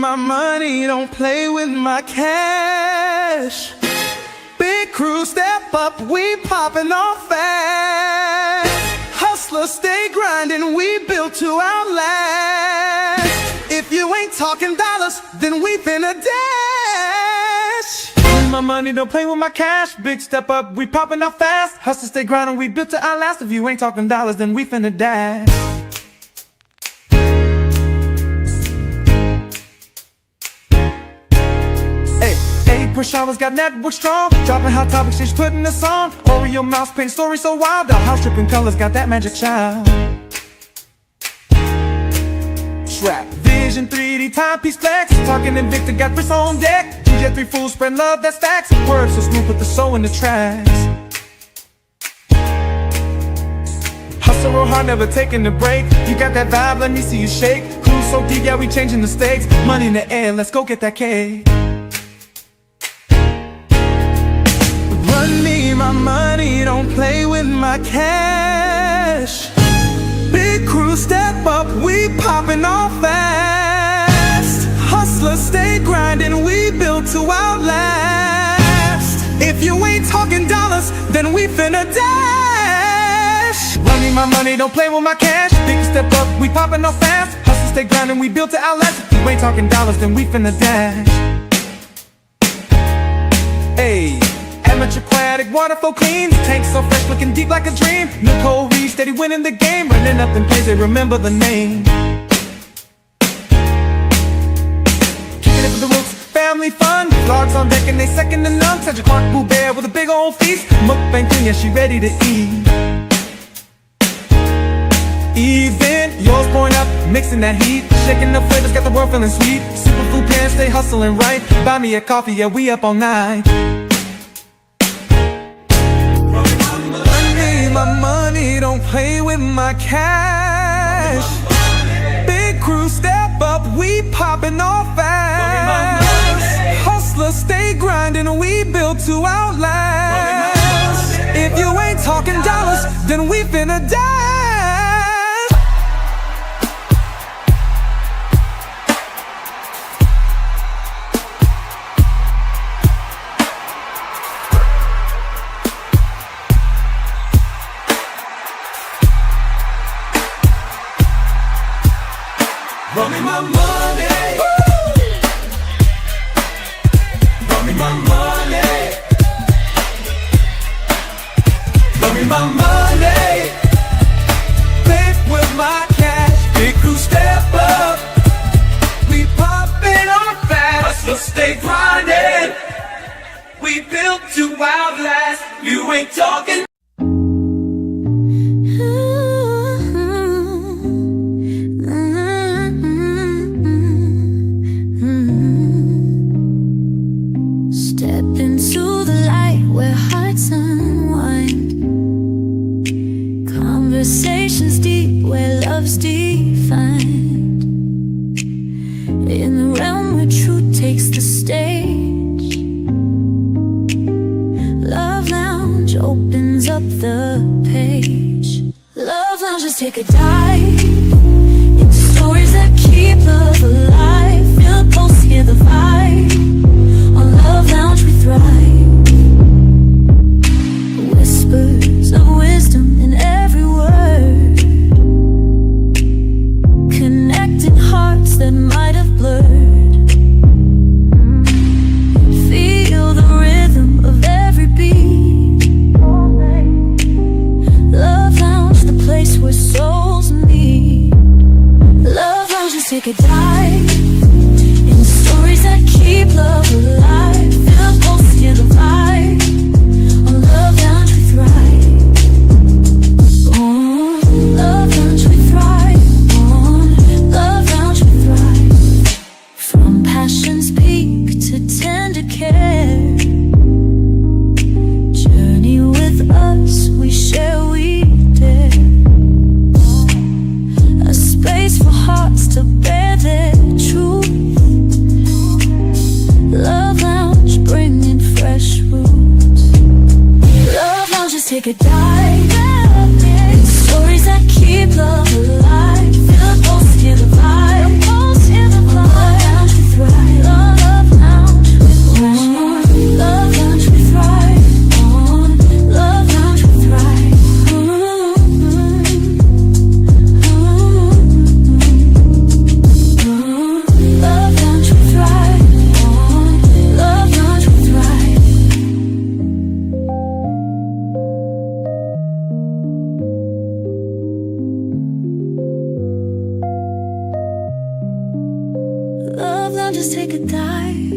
my money, don't play with my cash. Big crew, step up, we popping off fast. Hustlers stay grinding, we built to outlast. If you ain't talking dollars, then we finna dash. My money, don't play with my cash. Big step up, we popping off fast. Hustlers stay grinding, we built to outlast. If you ain't talking dollars, then we finna dash. Push hours got network strong, dropping hot topics, she's putting us on. Oreo mouse paint story so wild, our house dripping colors got that magic child. Trap vision 3D timepiece flex, talking Invicta got Chris on deck. DJ 3 fools spread love that stacks. Words so smooth, put the soul in the tracks. Hustle real hard, never taking a break. You got that vibe, let me see you shake. Cruise so deep, yeah we changing the stakes. Money in the air, let's go get that cake. Run me my money, don't play with my cash. Big crew, step up, we popping off fast. Hustlers stay grinding, we built to outlast. If you ain't talking dollars, then we finna dash. Run me my money, don't play with my cash. Big step up, we popping off fast. Hustlers stay grinding, we built to outlast. If you ain't talking dollars, then we finna dash. Hey, amateur aquatic, water flow clean. Tank so fresh, looking deep like a dream. Nicole Reed, steady winning the game. Running up in plays, they remember the name. Kicking it with the roots, family fun. Vlogs on deck and they second to none. Such a Clark Boo Bear with a big old feast. Mukbang queen, yeah, she ready to eat. Even, yours pouring up, mixing that heat. Shaking the flavors, got the world feeling sweet. Superfood pants, stay hustling right. Buy me a coffee, yeah, we up all night. My money, don't play with my cash. Big crew, step up, we popping off fast. Hustlers stay grinding, we built to outlast. If you ain't talking dollars, then we finna dash. Run me my money. Run me my money. Run me my money. Big with my cash. Big crew step up. We poppin' on fast. Hustlers stay grinding. We built to outlast. You ain't talking. Conversations deep where love's defined. In the realm where truth takes the stage, Love Lounge opens up the page. Love Lounge, just take a dive into stories that keep love alive. Feel the pulse, hear the vibe. On Love Lounge we thrive. Whispers of wisdom in every word, connecting hearts that might have blurred. Feel the rhythm of every beat. Love Lounge, the place where souls meet. Love Lounge, just take a dive in stories that keep love alive. Feel the pulse, hear the vibe. On Love Lounge we thrive. On Love Lounge we thrive. On Love Lounge we thrive. From passion's peak to tender care, journey with us, we share, we dare. A space for hearts to bear their truth. Love Lounge, bringing fresh roots. Love Lounge, just take a dive in stories that keep love alive. Feel the pulse, hear the vibe. On Love Lounge we thrive. now just take a dive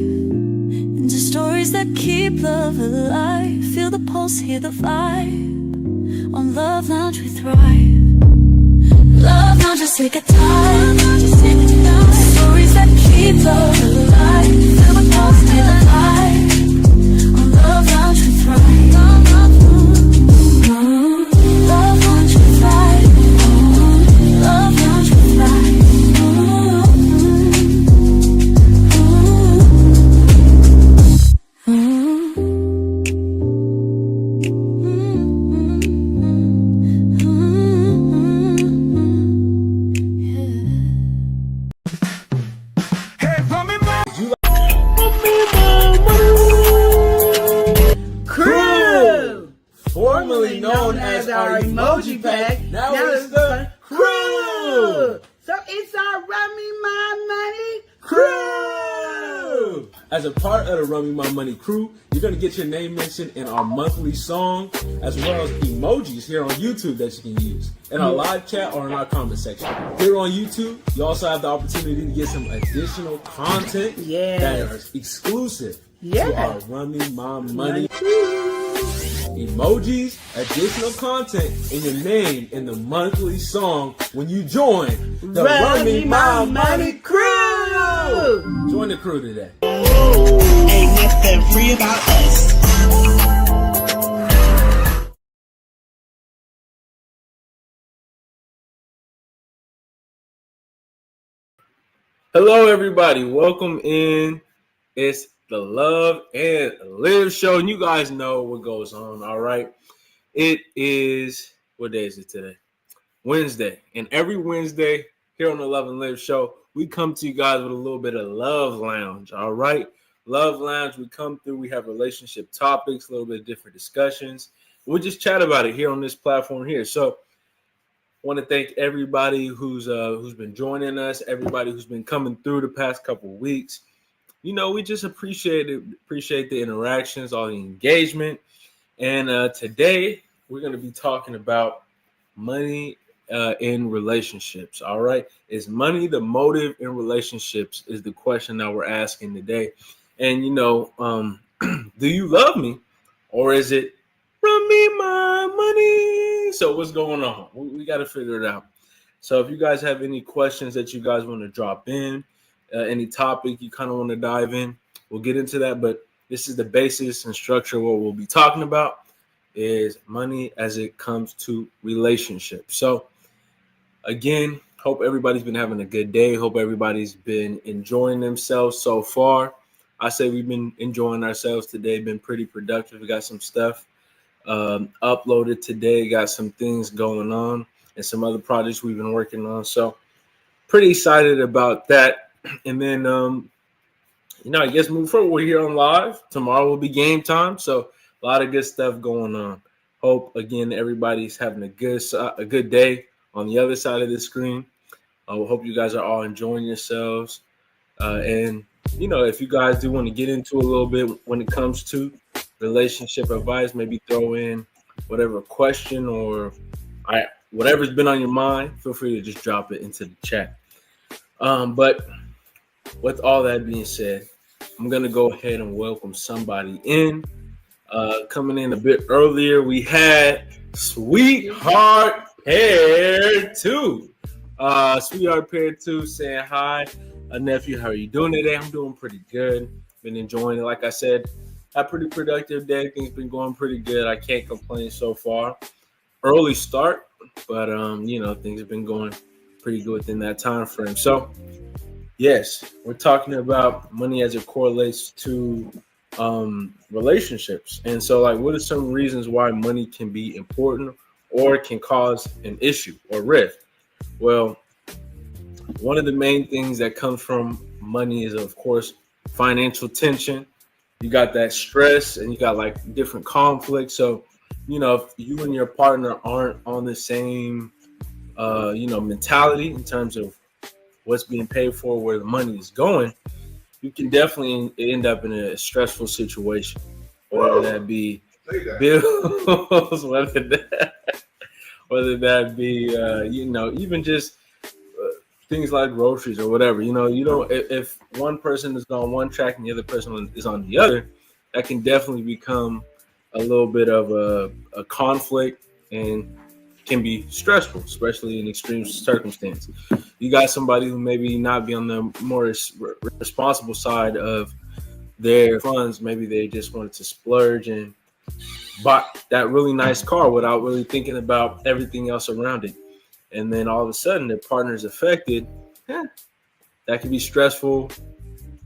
into stories that keep love alive. Feel the pulse, hear the vibe. On Love Lounge we thrive. Love Lounge, just take a dive. Stories that keep love alive. Feel the pulse, hear the vibe. On Love Lounge we thrive. Love Lounge we thrive. Love Lounge we thrive. Formerly known as our emoji pack, now it's the crew. So it's our Run Me My Money crew. As a part of the Run Me My Money crew, you're going to get your name mentioned in our monthly song, as well as emojis here on YouTube that you can use in our live chat or in our comment section. Here on YouTube, you also have the opportunity to get some additional content that is exclusive to our Run Me My Money emojis, additional content, and your name in the monthly song when you join the Run Me My Money crew. Join the crew today. Ain't nothing free about us. Hello, everybody. Welcome in. It's the Love and Live show, and you guys know what goes on. All right, it is, what day is it today? Wednesday. And every Wednesday here on the Love and Live show, we come to you guys with a little bit of Love Lounge. All right, Love Lounge, we come through, we have relationship topics, a little bit of different discussions. We just chat about it here on this platform here. So I want to thank everybody who's been joining us, everybody who's been coming through the past couple of weeks. You know, we just appreciate the interactions, all the engagement. And today we're going to be talking about money in relationships. All right. Is money the motive in relationships is the question that we're asking today. And, you know, do you love me, or is it run me my money? So what's going on? We got to figure it out. So if you guys have any questions that you guys want to drop in, any topic you kind of want to dive in, we'll get into that. But this is the basis and structure. What we'll be talking about is money as it comes to relationships. So again, hope everybody's been having a good day. Hope everybody's been enjoying themselves so far. I say we've been enjoying ourselves today, been pretty productive. We got some stuff uploaded today, got some things going on, and some other projects we've been working on. So pretty excited about that. And then, you know, I guess move forward. We're here on live. Tomorrow will be game time. So a lot of good stuff going on. Hope, again, everybody's having a good day on the other side of the screen. I hope you guys are all enjoying yourselves. And, you know, if you guys do want to get into a little bit when it comes to relationship advice, maybe throw in whatever question or whatever's been on your mind, feel free to just drop it into the chat. But with all that being said, I'm going to go ahead and welcome somebody in. Coming in a bit earlier, we had Sweetheart Pair 2. Sweetheart Pair 2 saying hi. Nephew, how are you doing today? I'm doing pretty good. Been enjoying it. Like I said, had a pretty productive day. Things been going pretty good. I can't complain so far. Early start, but you know, things have been going pretty good within that time frame. So yes, we're talking about money as it correlates to relationships. And so, like, what are some reasons why money can be important or can cause an issue or rift? Well, one of the main things that comes from money is, of course, financial tension. You got that stress and you got like different conflicts. So, you know, if you and your partner aren't on the same, mentality in terms of what's being paid for, where the money is going, you can definitely end up in a stressful situation, whether that be bills, whether that be, even just things like groceries or whatever. If one person is on one track and the other person is on the other, that can definitely become a little bit of a conflict and can be stressful, especially in extreme circumstances. You got somebody who maybe not be on the more responsible side of their funds. Maybe they just wanted to splurge and bought that really nice car without really thinking about everything else around it. And then all of a sudden their partner is affected. That can be stressful.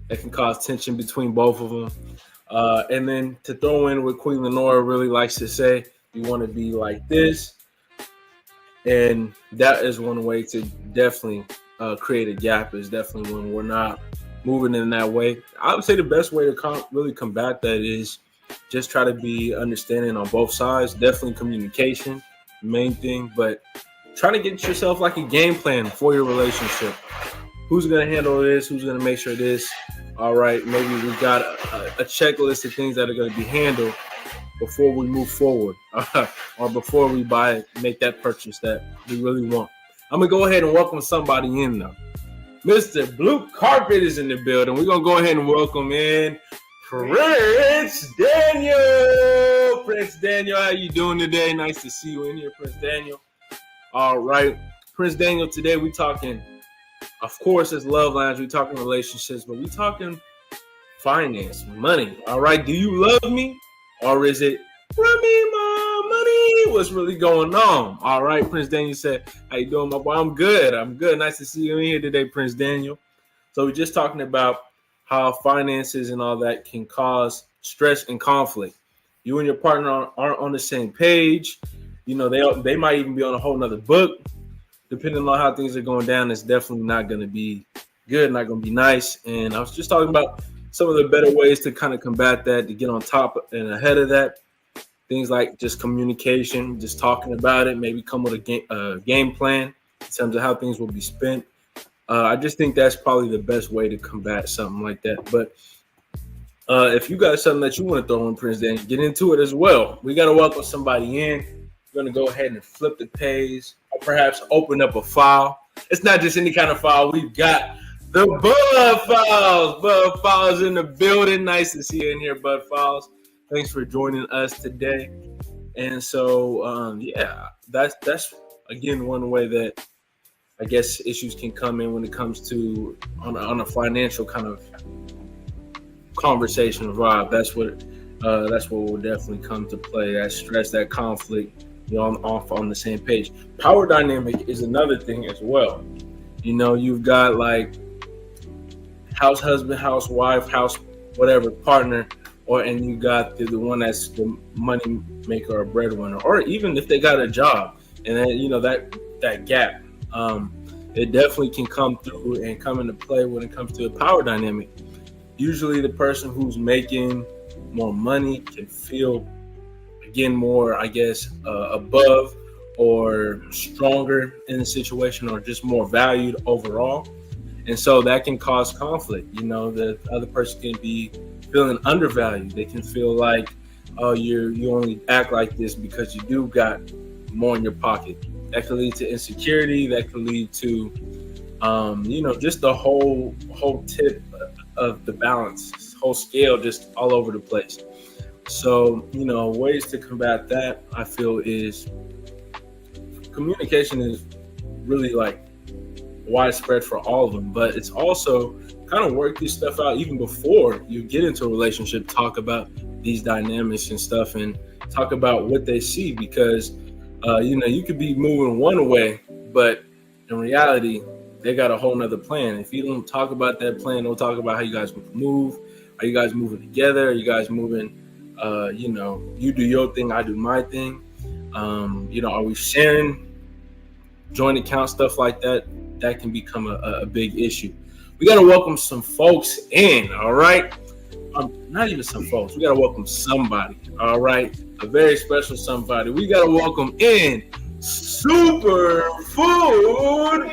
That can cause tension between both of them. And then to throw in what Queen Lenora really likes to say, you want to be like this. And that is one way to definitely create a gap, is definitely when we're not moving in that way. I would say the best way to really combat that is just try to be understanding on both sides. Definitely communication, main thing, but try to get yourself like a game plan for your relationship. Who's going to handle this? Who's going to make sure this? All right, maybe we got a checklist of things that are going to be handled before we move forward or before we make that purchase that we really want. I'm going to go ahead and welcome somebody in though. Mr. Blue Carpet is in the building. We're going to go ahead and welcome in Prince Daniel. Prince Daniel, how you doing today? Nice to see you in here, Prince Daniel. All right, Prince Daniel, today we talking, of course, it's Love Lounge. We talking relationships, but we talking finance, money. All right, do you love me? Or is it, run me my money? What's really going on? All right, Prince Daniel said, how you doing, my boy? I'm good. Nice to see you in here today, Prince Daniel. So we're just talking about how finances and all that can cause stress and conflict. You and your partner aren't on the same page. They might even be on a whole nother book. Depending on how things are going down, it's definitely not going to be good, not going to be nice. And I was just talking about some of the better ways to kind of combat that, to get on top and ahead of that. Things like just communication, just talking about it, maybe come with a game plan in terms of how things will be spent. I just think that's probably the best way to combat something like that. But if you got something that you want to throw in, Prince Daniel, get into it as well. We got to welcome somebody in. We're going to go ahead and flip the page or perhaps open up a file. It's not just any kind of file. We've got the Bud Files. Bud Files in the building. Nice to see you in here, Bud Files. Thanks for joining us today. And so, that's again one way that I guess issues can come in when it comes to on a financial kind of conversation vibe. That's what will definitely come to play. That stress, that conflict, off on the same page. Power dynamic is another thing as well. You've got like house husband, house wife, house whatever partner, and you got the one that's the money maker or breadwinner, or even if they got a job, and then that gap, it definitely can come through and come into play when it comes to a power dynamic. Usually, the person who's making more money can feel again more, I guess, above or stronger in the situation, or just more valued overall. And so that can cause conflict. The other person can be feeling undervalued. They can feel like, oh, you only act like this because you do got more in your pocket. That could lead to insecurity. That could lead to, just the whole tip of the balance, whole scale, just all over the place. So, ways to combat that, I feel, is communication is really like widespread for all of them, but it's also kind of work this stuff out even before you get into a relationship. Talk about these dynamics and stuff, and talk about what they see, because you could be moving one way, but in reality they got a whole nother plan. If you don't talk about that plan, don't talk about how you guys would move. Are you guys moving together? Are you guys moving you do your thing, I do my thing? Are we sharing joint account, stuff like that? That can become a big issue. We got to welcome some folks in, all right? Not even some folks. We got to welcome somebody, all right? A very special somebody. We got to welcome in Superfood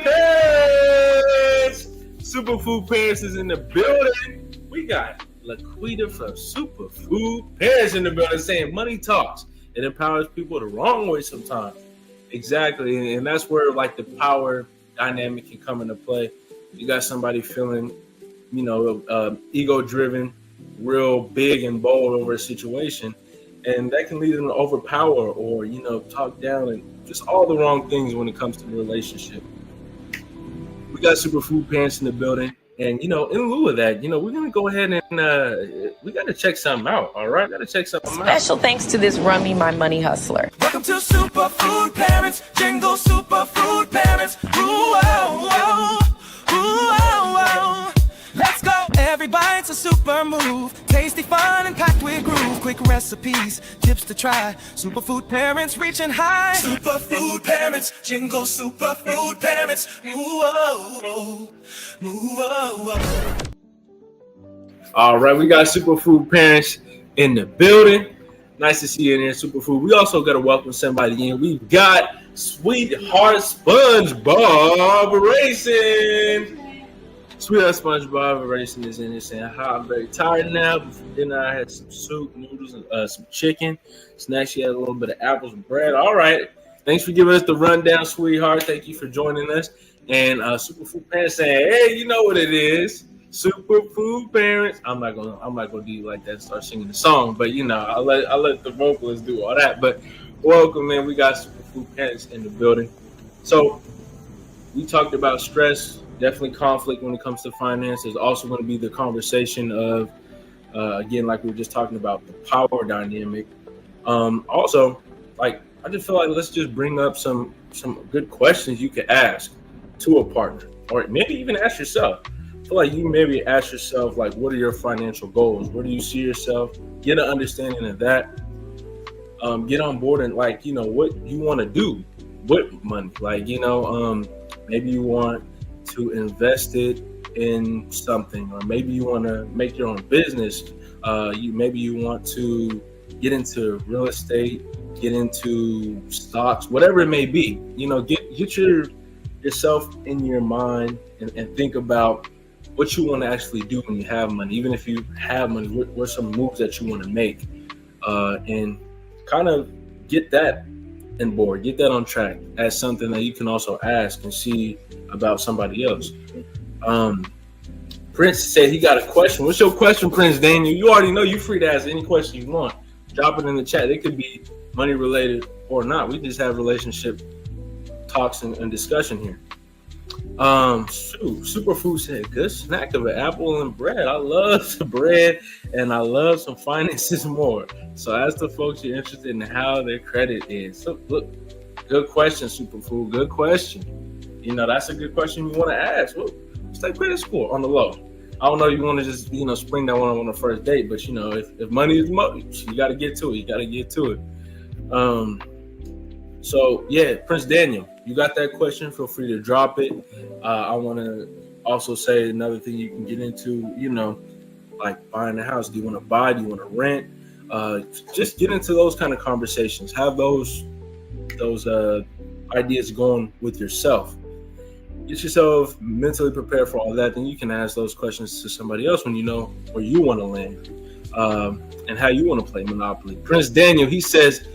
Parents. Superfood Parents is in the building. We got Laquita from Superfood Parents in the building saying money talks. It empowers people the wrong way sometimes. Exactly. And that's where like the power dynamic can come into play. You got somebody feeling, ego driven, real big and bold over a situation, and that can lead them to overpower or talk down and just all the wrong things when it comes to the relationship. We got superfood parents in the building, and in lieu of that, we're gonna go ahead and we gotta check something out. All right, gotta check something out. Special thanks to this Rummy My Money Hustler. Welcome to Superfood Parents, Jingle Superfood Parents. Ooh, oh, oh, ooh, oh, oh. Let's go. Every bite's a super move. Tasty, fun, and packed with groove. Quick recipes, tips to try. Superfood Parents reaching high. Superfood Parents, Jingle Superfood Parents. Ooh, oh, oh, ooh, oh, oh. All right, we got Superfood Parents in the building. Nice to see you in here, Superfood. We also got to welcome somebody in. We've got Sweetheart SpongeBob Racing. Sweetheart SpongeBob Racing is in here saying, "Hi, I'm very tired now. Before dinner, I had some soup, noodles, and some chicken. Snacks, she had a little bit of apples and bread." All right. Thanks for giving us the rundown, Sweetheart. Thank you for joining us. And Superfood Parents saying, "Hey, you know what it is. Superfood Parents." I'm not gonna do you like that and start singing the song, but I'll let the vocalists do all that. But welcome, man. We got Superfood Parents in the building. So we talked about stress, definitely conflict when it comes to finance. There's also going to be the conversation of again, like we were just talking about, the power dynamic. Also, like I just feel like let's just bring up some good questions you could ask to a partner, or maybe even ask yourself. I feel like you maybe ask yourself, like, what are your financial goals? Where do you see yourself? Get an understanding of that. Get on board and what you want to do with money. Like, maybe you want to invest it in something, or maybe you want to make your own business. Maybe you want to get into real estate, get into stocks, whatever it may be. Get yourself in your mind and think about what you want to actually do when you have money. Even if you have money, what are some moves that you want to make, and kind of get that in board, get that on track as something that you can also ask and see about somebody else. Prince said he got a question. What's your question, Prince Daniel? You already know you're free to ask any question you want. Drop it in the chat. It could be money related or not. We just have relationship talks and discussion here. Superfood said, good snack of an apple and bread. I love the bread and I love some finances more. So ask the folks you're interested in how their credit is. So look, good question, Superfood. Good question. That's a good question you want to ask. What's that credit score on the low? I don't know if you want to just, spring that one on the first date, but if money is money, you got to get to it. So yeah, Prince Daniel, you got that question? Feel free to drop it. I want to also say another thing you can get into, like buying a house. Do you want to buy? Do you want to rent? Just get into those kind of conversations. Have those ideas going with yourself. Get yourself mentally prepared for all that. Then you can ask those questions to somebody else when you know where you want to land and how you want to play Monopoly. Prince Daniel, he says,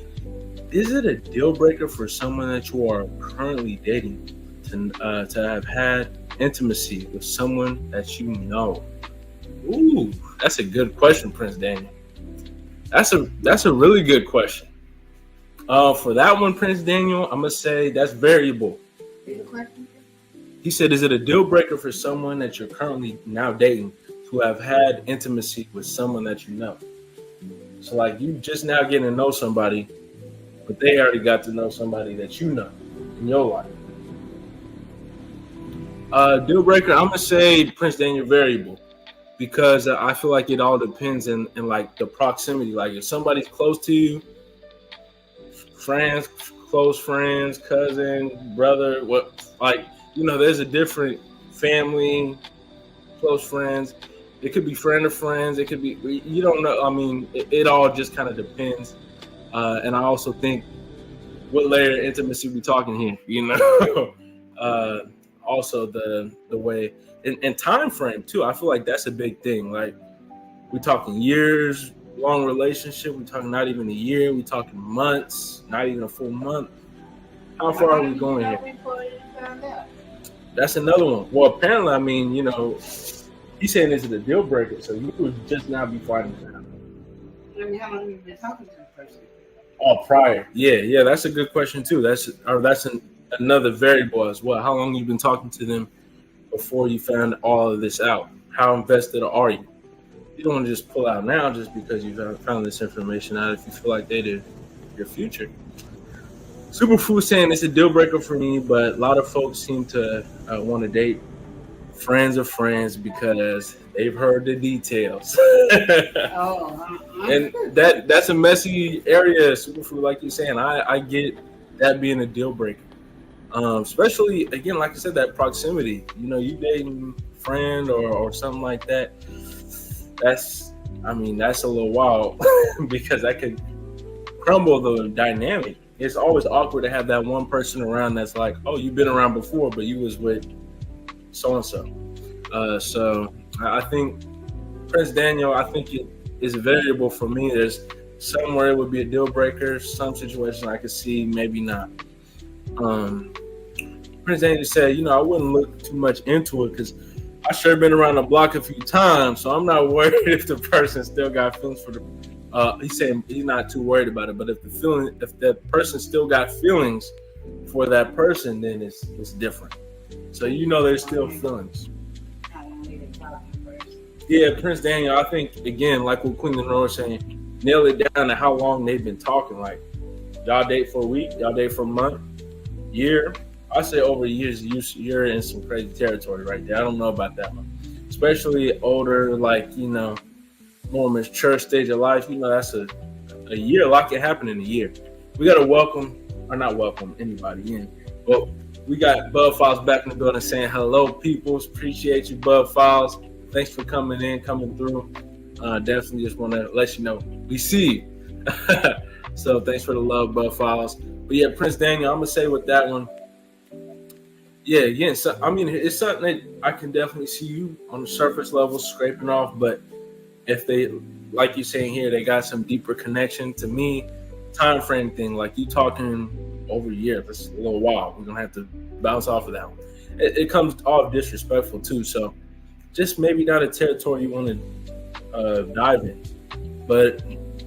is it a deal breaker for someone that you are currently dating to have had intimacy with someone that you know? Ooh, that's a good question, Prince Daniel. That's a really good question. For that one, Prince Daniel, I'm gonna say that's variable. He said, is it a deal breaker for someone that you're currently now dating to have had intimacy with someone that you know? So like you just now getting to know somebody, but they already got to know somebody that you know in your life. Deal breaker, I'm gonna say, Prince Daniel, variable, because I feel like it all depends in like the proximity. Like if somebody's close to you, friends, close friends, cousin, brother, there's a different family, close friends. It could be friend of friends. It could be, you don't know. I mean, it all just kind of depends. And I also think what layer of intimacy we talking here, also the way and time frame too. I feel like that's a big thing. Like we're talking years long relationship. We're talking not even a year. We're talking months, not even a full month. How far are we going here? That's another one. Well, apparently, I mean, he's saying this is a deal breaker, so you would just not be finding it out. I mean, how long have you been talking to this person? Oh, prior. Yeah, that's a good question too. That's another variable as well. How long you been talking to them before you found all of this out? How invested are you? You don't want to just pull out now just because you found this information out if you feel like they're your future. Superfood saying it's a deal breaker for me, but a lot of folks seem to want to date friends of friends because they've heard the details. And that's a messy area, Superfood, like you're saying. I get that being a deal breaker. Especially, again, like I said, that proximity. You dating a friend or something like that. That's a little wild because that could crumble the dynamic. It's always awkward to have that one person around that's like, oh, you've been around before, but you was with so-and-so. So I think Prince Daniel, I think it is variable for me. There's somewhere it would be a deal breaker. Some situations I could see, maybe not. Prince Daniel said, I wouldn't look too much into it because I sure been around the block a few times, so I'm not worried if the person still got feelings for the. He's saying he's not too worried about it, but if that person still got feelings for that person, then it's different. So there's still feelings. Yeah, Prince Daniel, I think again, like what Queen Lenore was saying, nail it down to how long they've been talking. Like, y'all date for a week, y'all date for a month, year. I say over years, you're in some crazy territory right there. I don't know about that one, especially older, like more mature stage of life. That's a year. A lot can happen in a year. We got to not welcome anybody in, but we got Bub Files back in the building saying hello, peoples. Appreciate you, Bub Files. Thanks for coming through. Definitely just want to let you know we see you. So thanks for the love, Bub Files. But yeah, Prince Daniel, I'm gonna say with that one. Yeah, again, so it's something that I can definitely see you on the surface level scraping off, but if they, like you're saying here, they got some deeper connection. To me, time frame thing, like you talking over a year, that's a little while. We're gonna have to bounce off of that one. It comes off disrespectful too, so just maybe not a territory you want to dive in. But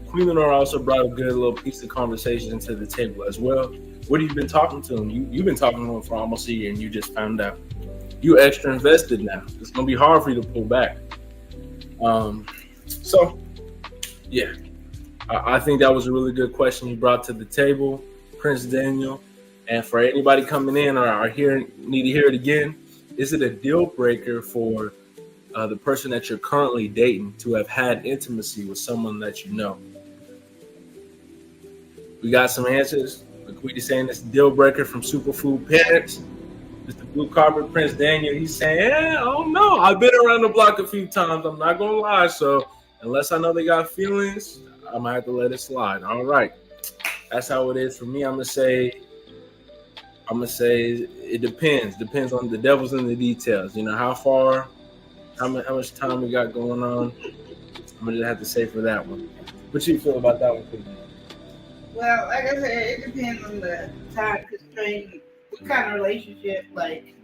Queen Lenore also brought a good little piece of conversation to the table as well. What have you been talking to him? You've been talking to him for almost a year, and you just found out. You extra invested now. It's gonna be hard for you to pull back. So, yeah, I think that was a really good question you brought to the table, Prince Daniel. And for anybody coming in or need to hear it again, is it a deal breaker for the person that you're currently dating to have had intimacy with someone that you know? We got some answers. Queen saying it's a deal breaker from Superfood Parents. Mr. Blue Carpet Prince Daniel, he's saying, I don't know. I've been around the block a few times. I'm not gonna lie. So unless I know they got feelings, I'm gonna have to let it slide. All right, that's how it is for me. I'm gonna say it depends. Depends on the devil's in the details. How much time we got going on. I'm gonna have to say for that one. What you feel about that one, Queen? Well, like I said, it depends on the time constraint. What kind of relationship? Like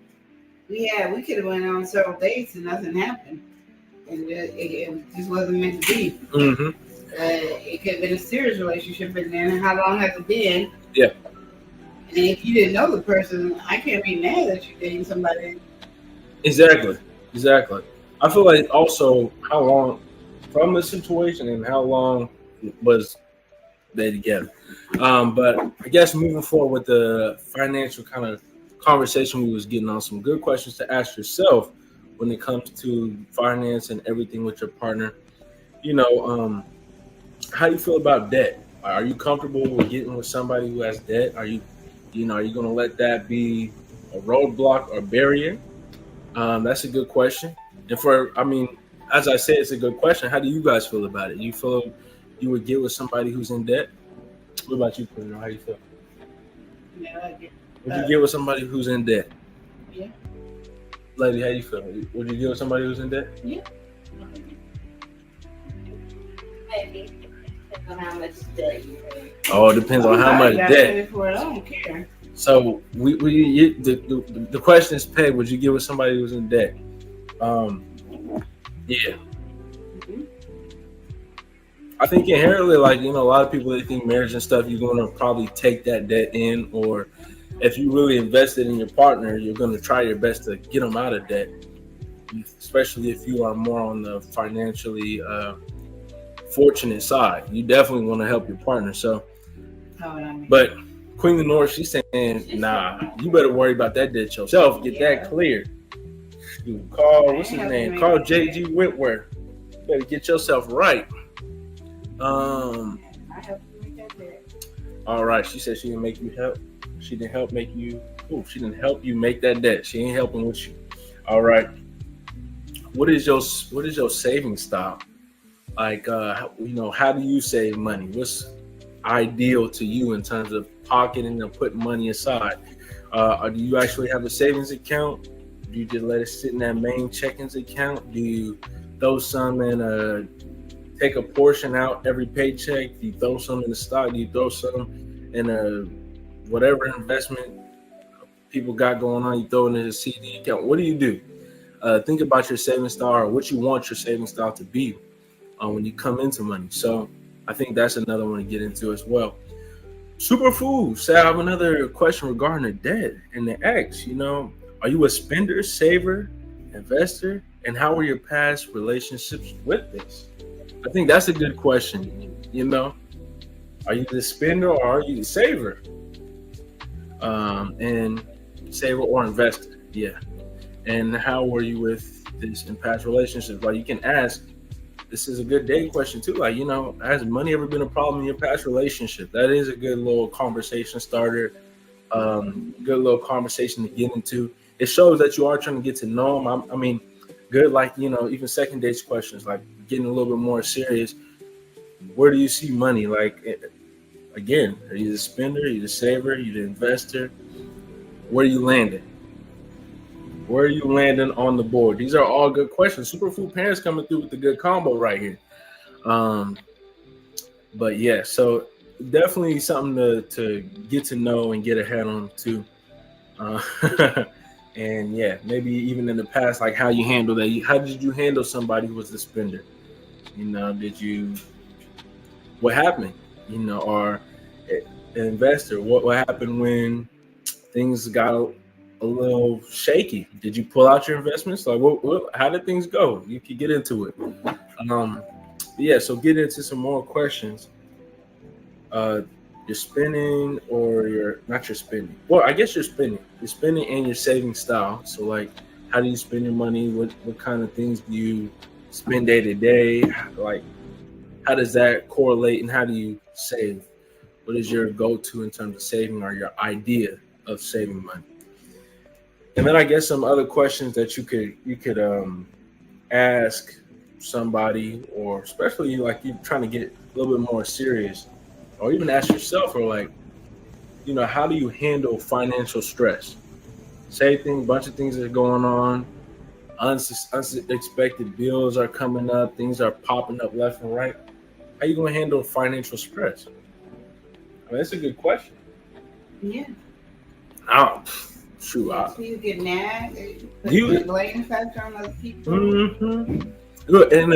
we could have went on several dates and nothing happened, and it just wasn't meant to be. Mm-hmm. It could have been a serious relationship, and then how long has it been? Yeah. And if you didn't know the person, I can't be mad that you're dating somebody. Exactly. I feel like also how long from the situation and how long was they together. But I guess moving forward with the financial kind of conversation we was getting on, some good questions to ask yourself when it comes to finance and everything with your partner. How do you feel about debt? Are you comfortable with getting with somebody who has debt? Are you going to let that be a roadblock or barrier? That's a good question. And as I said, it's a good question. How do you guys feel about it? You feel you would get with somebody who's in debt? What about you, Quinn? How do you feel? Yeah, Would you get with somebody who's in debt? Yeah. Lady, how you feel? Would you get with somebody who's in debt? Yeah. Maybe. Depends on how much debt you have. Oh, it depends on how much debt. For it. I don't care. So the question is, Peg, would you get with somebody who's in debt? Yeah. I think inherently, like, a lot of people, they think marriage and stuff, you're going to probably take that debt in, or if you really invested in your partner, you're going to try your best to get them out of debt, especially if you are more on the financially fortunate side. You definitely want to help your partner. So, but Queen Lenore, she's saying, nah, you better worry about that debt yourself. Get that cleared. Carl, what's his name? Carl J.G. Whitworth. You better get yourself right. All right. She said she didn't make you help. She didn't help make you. Oh, she didn't help you make that debt. She ain't helping with you. All right. What is your saving style? Like, how do you save money? What's ideal to you in terms of pocketing and putting money aside? Do you actually have a savings account? Do you just let it sit in that main checkings account? Do you throw some in take a portion out every paycheck? Do you throw some in the stock? Do you throw some in whatever investment people got going on? You throw it in a CD account? What do you do? Think about your saving style, or what you want your saving style to be when you come into money. So I think that's another one to get into as well. Superfood. So I have another question regarding the debt and the X. Are you a spender, saver, investor? And how were your past relationships with this? I think that's a good question. Are you the spender or are you the saver? And saver or investor? Yeah. And how were you with this in past relationships? Like, you can ask, this is a good day question too. Like, has money ever been a problem in your past relationship? That is a good little conversation starter. Good little conversation to get into. It shows that you are trying to get to know them. I mean, good, like, even second dates questions, like getting a little bit more serious. Where do you see money? Like, again, are you the spender? Are you the saver? Are you the investor? Where are you landing? Where are you landing on the board? These are all good questions. Superfood Parents coming through with the good combo right here. But yeah, so definitely something to get to know and get ahead on too. And yeah, maybe even in the past, like how you handle that. How did you handle somebody who was the spender? What happened? Or an investor, what happened when things got a little shaky? Did you pull out your investments? Like, how did things go? You could get into it. Yeah, so get into some more questions. You're spending, or you're not your spending. Well, I guess you're spending. You're spending and your saving style. So, like, how do you spend your money? What kind of things do you spend day to day? Like, how does that correlate, and how do you save? What is your go-to in terms of saving, or your idea of saving money? And then I guess some other questions that you could ask somebody, or especially like you're trying to get a little bit more serious, or even ask yourself, or like, how do you handle financial stress? Bunch of things are going on, unexpected bills are coming up, things are popping up left and right. How you gonna handle financial stress? I mean, that's a good question. Yeah. Shoot, you get nagged. You blame factor on other people. Mm-hmm. Look, and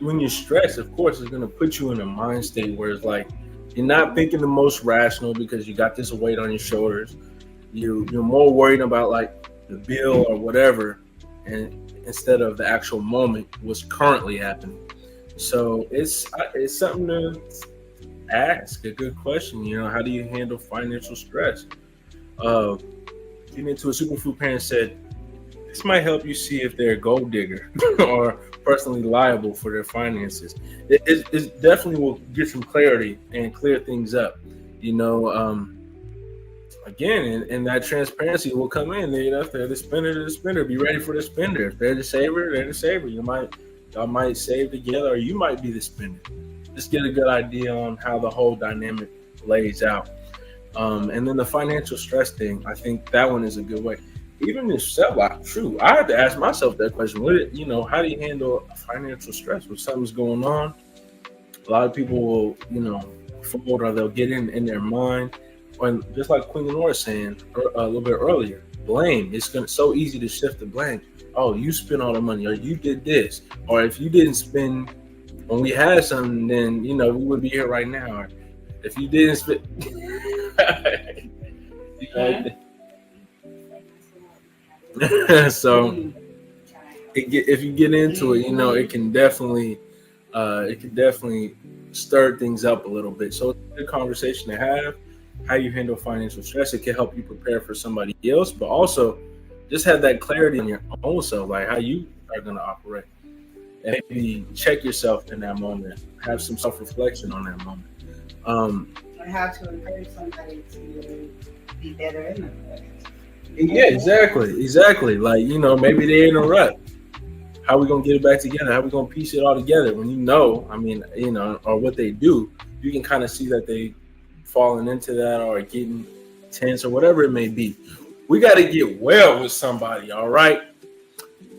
when you're stressed, of course, it's gonna put you in a mind state where it's like you're not thinking the most rational because you got this weight on your shoulders. You're more worried about like the bill or whatever, and instead of the actual moment, what's currently happening. So it's something to ask. A good question. How do you handle financial stress? Getting into a superfood parent said, this might help you see if they're a gold digger or personally liable for their finances. It definitely will get some clarity and clear things up. Again, and that transparency will come in. If they're the spender, be ready for the spender. If they're the saver, they're the saver. Y'all might save together, or you might be the spender. Just get a good idea on how the whole dynamic lays out. And then the financial stress thing, I think that one is a good way. Even yourself, I had to ask myself that question. How do you handle financial stress when something's going on? A lot of people will, fold, or they'll get in their mind and just like Queen Lenore was saying a little bit earlier, blame. It's so easy to shift the blame. Oh, you spent all the money, or you did this, or if you didn't spend when we had something, then we would be here right now. Or if you didn't spend, so if you get into it, it can definitely stir things up a little bit. So it's a good conversation to have. How you handle financial stress, it can help you prepare for somebody else, but also just have that clarity in your own self, like how you are going to operate, and maybe check yourself in that moment. Have some self-reflection on that moment. And how to encourage somebody to be better in the rut. Yeah, exactly. Like, maybe they're in a rut. How we gonna get it back together? How we gonna piece it all together? When or what they do, you can kind of see that they falling into that or getting tense or whatever it may be. We got to get well with somebody, all right?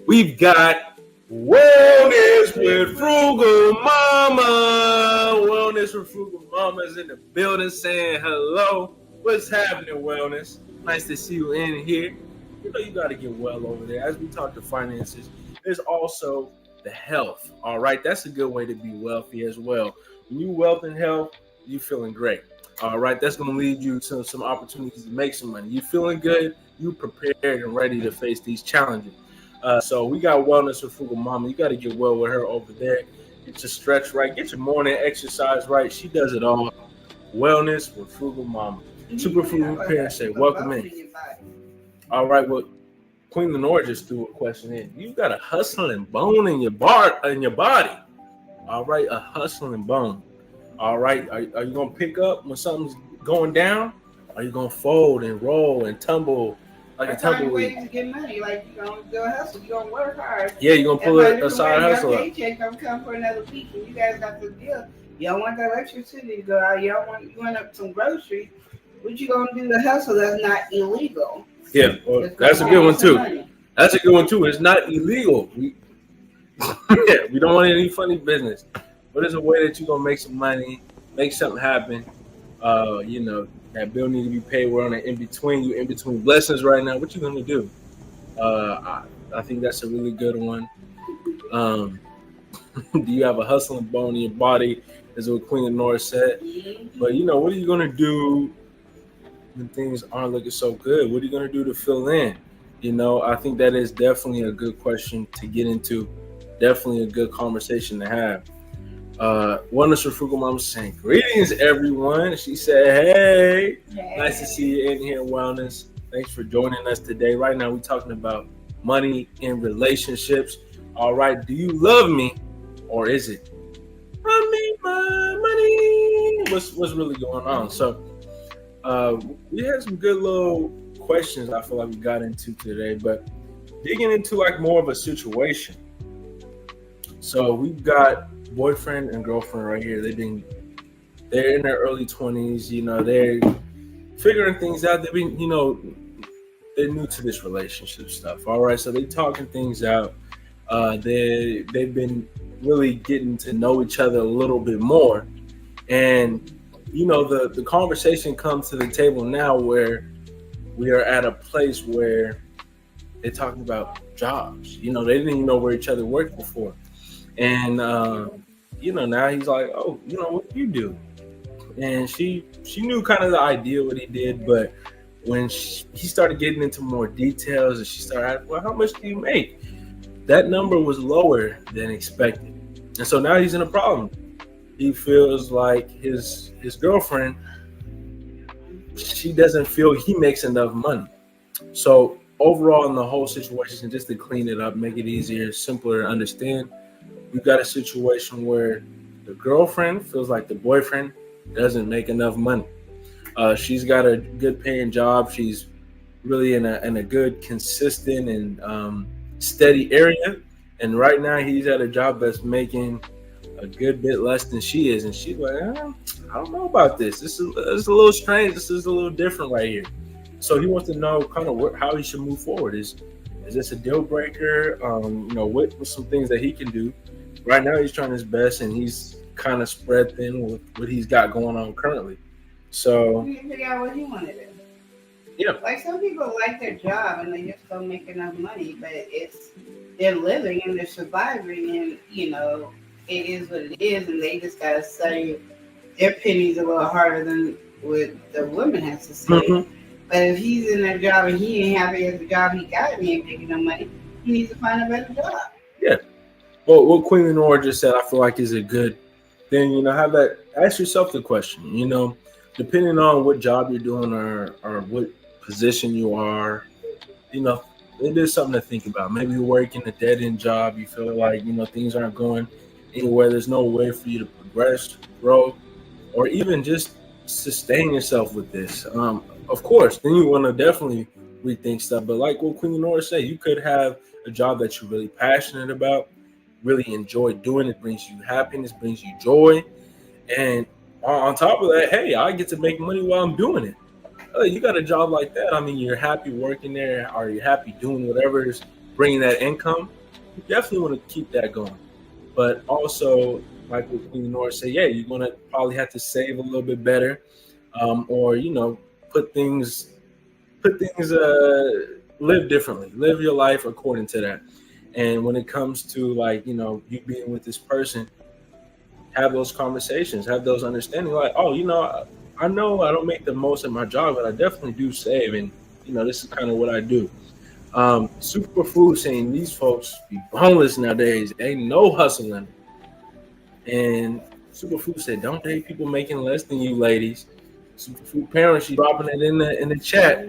We've got Wellness with Frugal Mama. Wellness with Frugal Mama is in the building saying hello. What's happening, Wellness? Nice to see you in here. You got to get well over there. As we talk to finances, there's also the health, all right? That's a good way to be wealthy as well. When you wealth and health, you feeling great. All right, that's going to lead you to some opportunities to make some money. You feeling good, you prepared and ready to face these challenges. So we got Wellness with Frugal Mama. You got to get well with her over there. Get your stretch right. Get your morning exercise right. She does it all. Wellness with Frugal Mama. Super Frugal Parents say, welcome in. All right, well, Queen Lenore just threw a question in. You got a hustling bone in your body. All right, a hustling bone. All right, are you gonna pick up when something's going down? Are you gonna fold and roll and tumble like a tumbleweed? Ways to get money, like you gonna do a hustle, you gonna work hard. Yeah, you gonna pull a side hustle up. Paycheck gonna come for another week, and you guys got the deal. You don't want that electricity to go out. You want up some groceries. What you gonna do to hustle that's not illegal? Yeah, well, that's a good one too. That's a good one too. It's not illegal. We don't want any funny business. But it's a way that you're gonna make some money, make something happen. That bill need to be paid. We're on an in-between blessings right now. What you gonna do? I think that's a really good one. Do you have a hustling bone in your body? Is what Queen Lenore said. But what are you gonna do when things aren't looking so good? What are you gonna do to fill in? I think that is definitely a good question to get into. Definitely a good conversation to have. Wellness with Frugal Mama saying, greetings, everyone. She said, hey, nice to see you in here, Wellness. Thanks for joining us today. Right now, we're talking about money in relationships. All right, do you love me, or is it I need my money? What's really going on? So, we had some good little questions I feel like we got into today, but digging into like more of a situation. So we've got boyfriend and girlfriend right here. They're in their early 20s, they're figuring things out. They've been, they're new to this relationship stuff. All right. So they're talking things out. They've been really getting to know each other a little bit more. And, the conversation comes to the table now where we are at a place where they're talking about jobs. They didn't even know where each other worked before. And, now he's like, oh, what do you do? And she knew kind of the idea what he did, but when he started getting into more details and she started asking, well, how much do you make? That number was lower than expected. And so now he's in a problem. He feels like his girlfriend, she doesn't feel he makes enough money. So overall in the whole situation, just to clean it up, make it easier, simpler to understand, we've got a situation where the girlfriend feels like the boyfriend doesn't make enough money. She's got a good paying job. She's really in a good, consistent and steady area. And right now he's at a job that's making a good bit less than she is. And she's like, I don't know about this. This is a little strange. This is a little different right here. So he wants to know kind of how he should move forward. Is this a deal breaker? What some things that he can do? Right now he's trying his best and he's kind of spread thin with what he's got going on currently. So You can figure out what you want to do. yeah. Like some people like their job and they just don't make enough money, but they're living and they're surviving, and it is what it is, and they just gotta study their pennies a little harder than what the woman has to say. Mm-hmm. But if he's in that job and he ain't happy at the job he got and he ain't making no money, he needs to find a better job. Yeah. Well, what Queen Lenore just said, I feel like is a good thing. Have that. Ask yourself the question. Depending on what job you're doing or what position you are, it is something to think about. Maybe you're working a dead end job. You feel like things aren't going anywhere. There's no way for you to progress, grow, or even just sustain yourself with this. Of course, then you want to definitely rethink stuff. But like what Queen Lenore said, you could have a job that you're really passionate about, really enjoy doing. It brings you happiness, brings you joy, and on top of that, hey, I get to make money while I'm doing it. You got a job like that. I mean, you're happy working there, or you're happy doing whatever is bringing that income. You definitely want to keep that going. But also, like what Queen Lenore said, yeah, you're going to probably have to save a little bit better, or put things live differently, live your life according to that. And when it comes to you being with this person, have those conversations, have those understanding, like, oh, I know I don't make the most at my job, but I definitely do save, and this is kind of what I do. Superfood saying these folks be boneless nowadays, ain't no hustling. And Superfood said, don't date people making less than you, ladies. Superfood parents, she dropping it in the chat.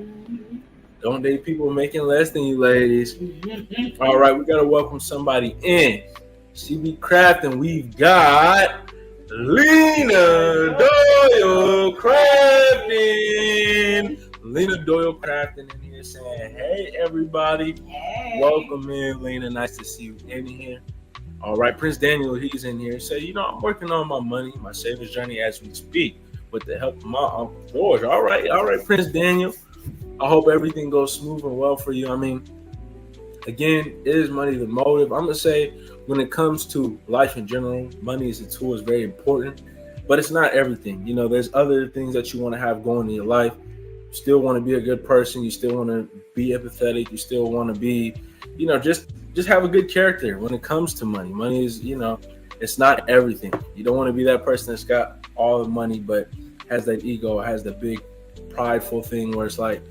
Don't date people making less than you, ladies. All right, we gotta welcome somebody in. She be crafting. We've got Lena Doyle Crafting. Lena Doyle Crafting in here saying, hey, everybody. Hey. Welcome in, Lena. Nice to see you in here. All right, Prince Daniel, he's in here. Say, I'm working on my money, my savings journey as we speak with the help of my Uncle George. All right, Prince Daniel. I hope everything goes smooth and well for you. I mean, again, is money the motive? I'm going to say when it comes to life in general, money as a tool is very important, but it's not everything. There's other things that you want to have going in your life. You still want to be a good person. You still want to be empathetic. You still want to be, just have a good character when it comes to money. Money is, it's not everything. You don't want to be that person that's got all the money, but has that ego, has the big prideful thing where it's like,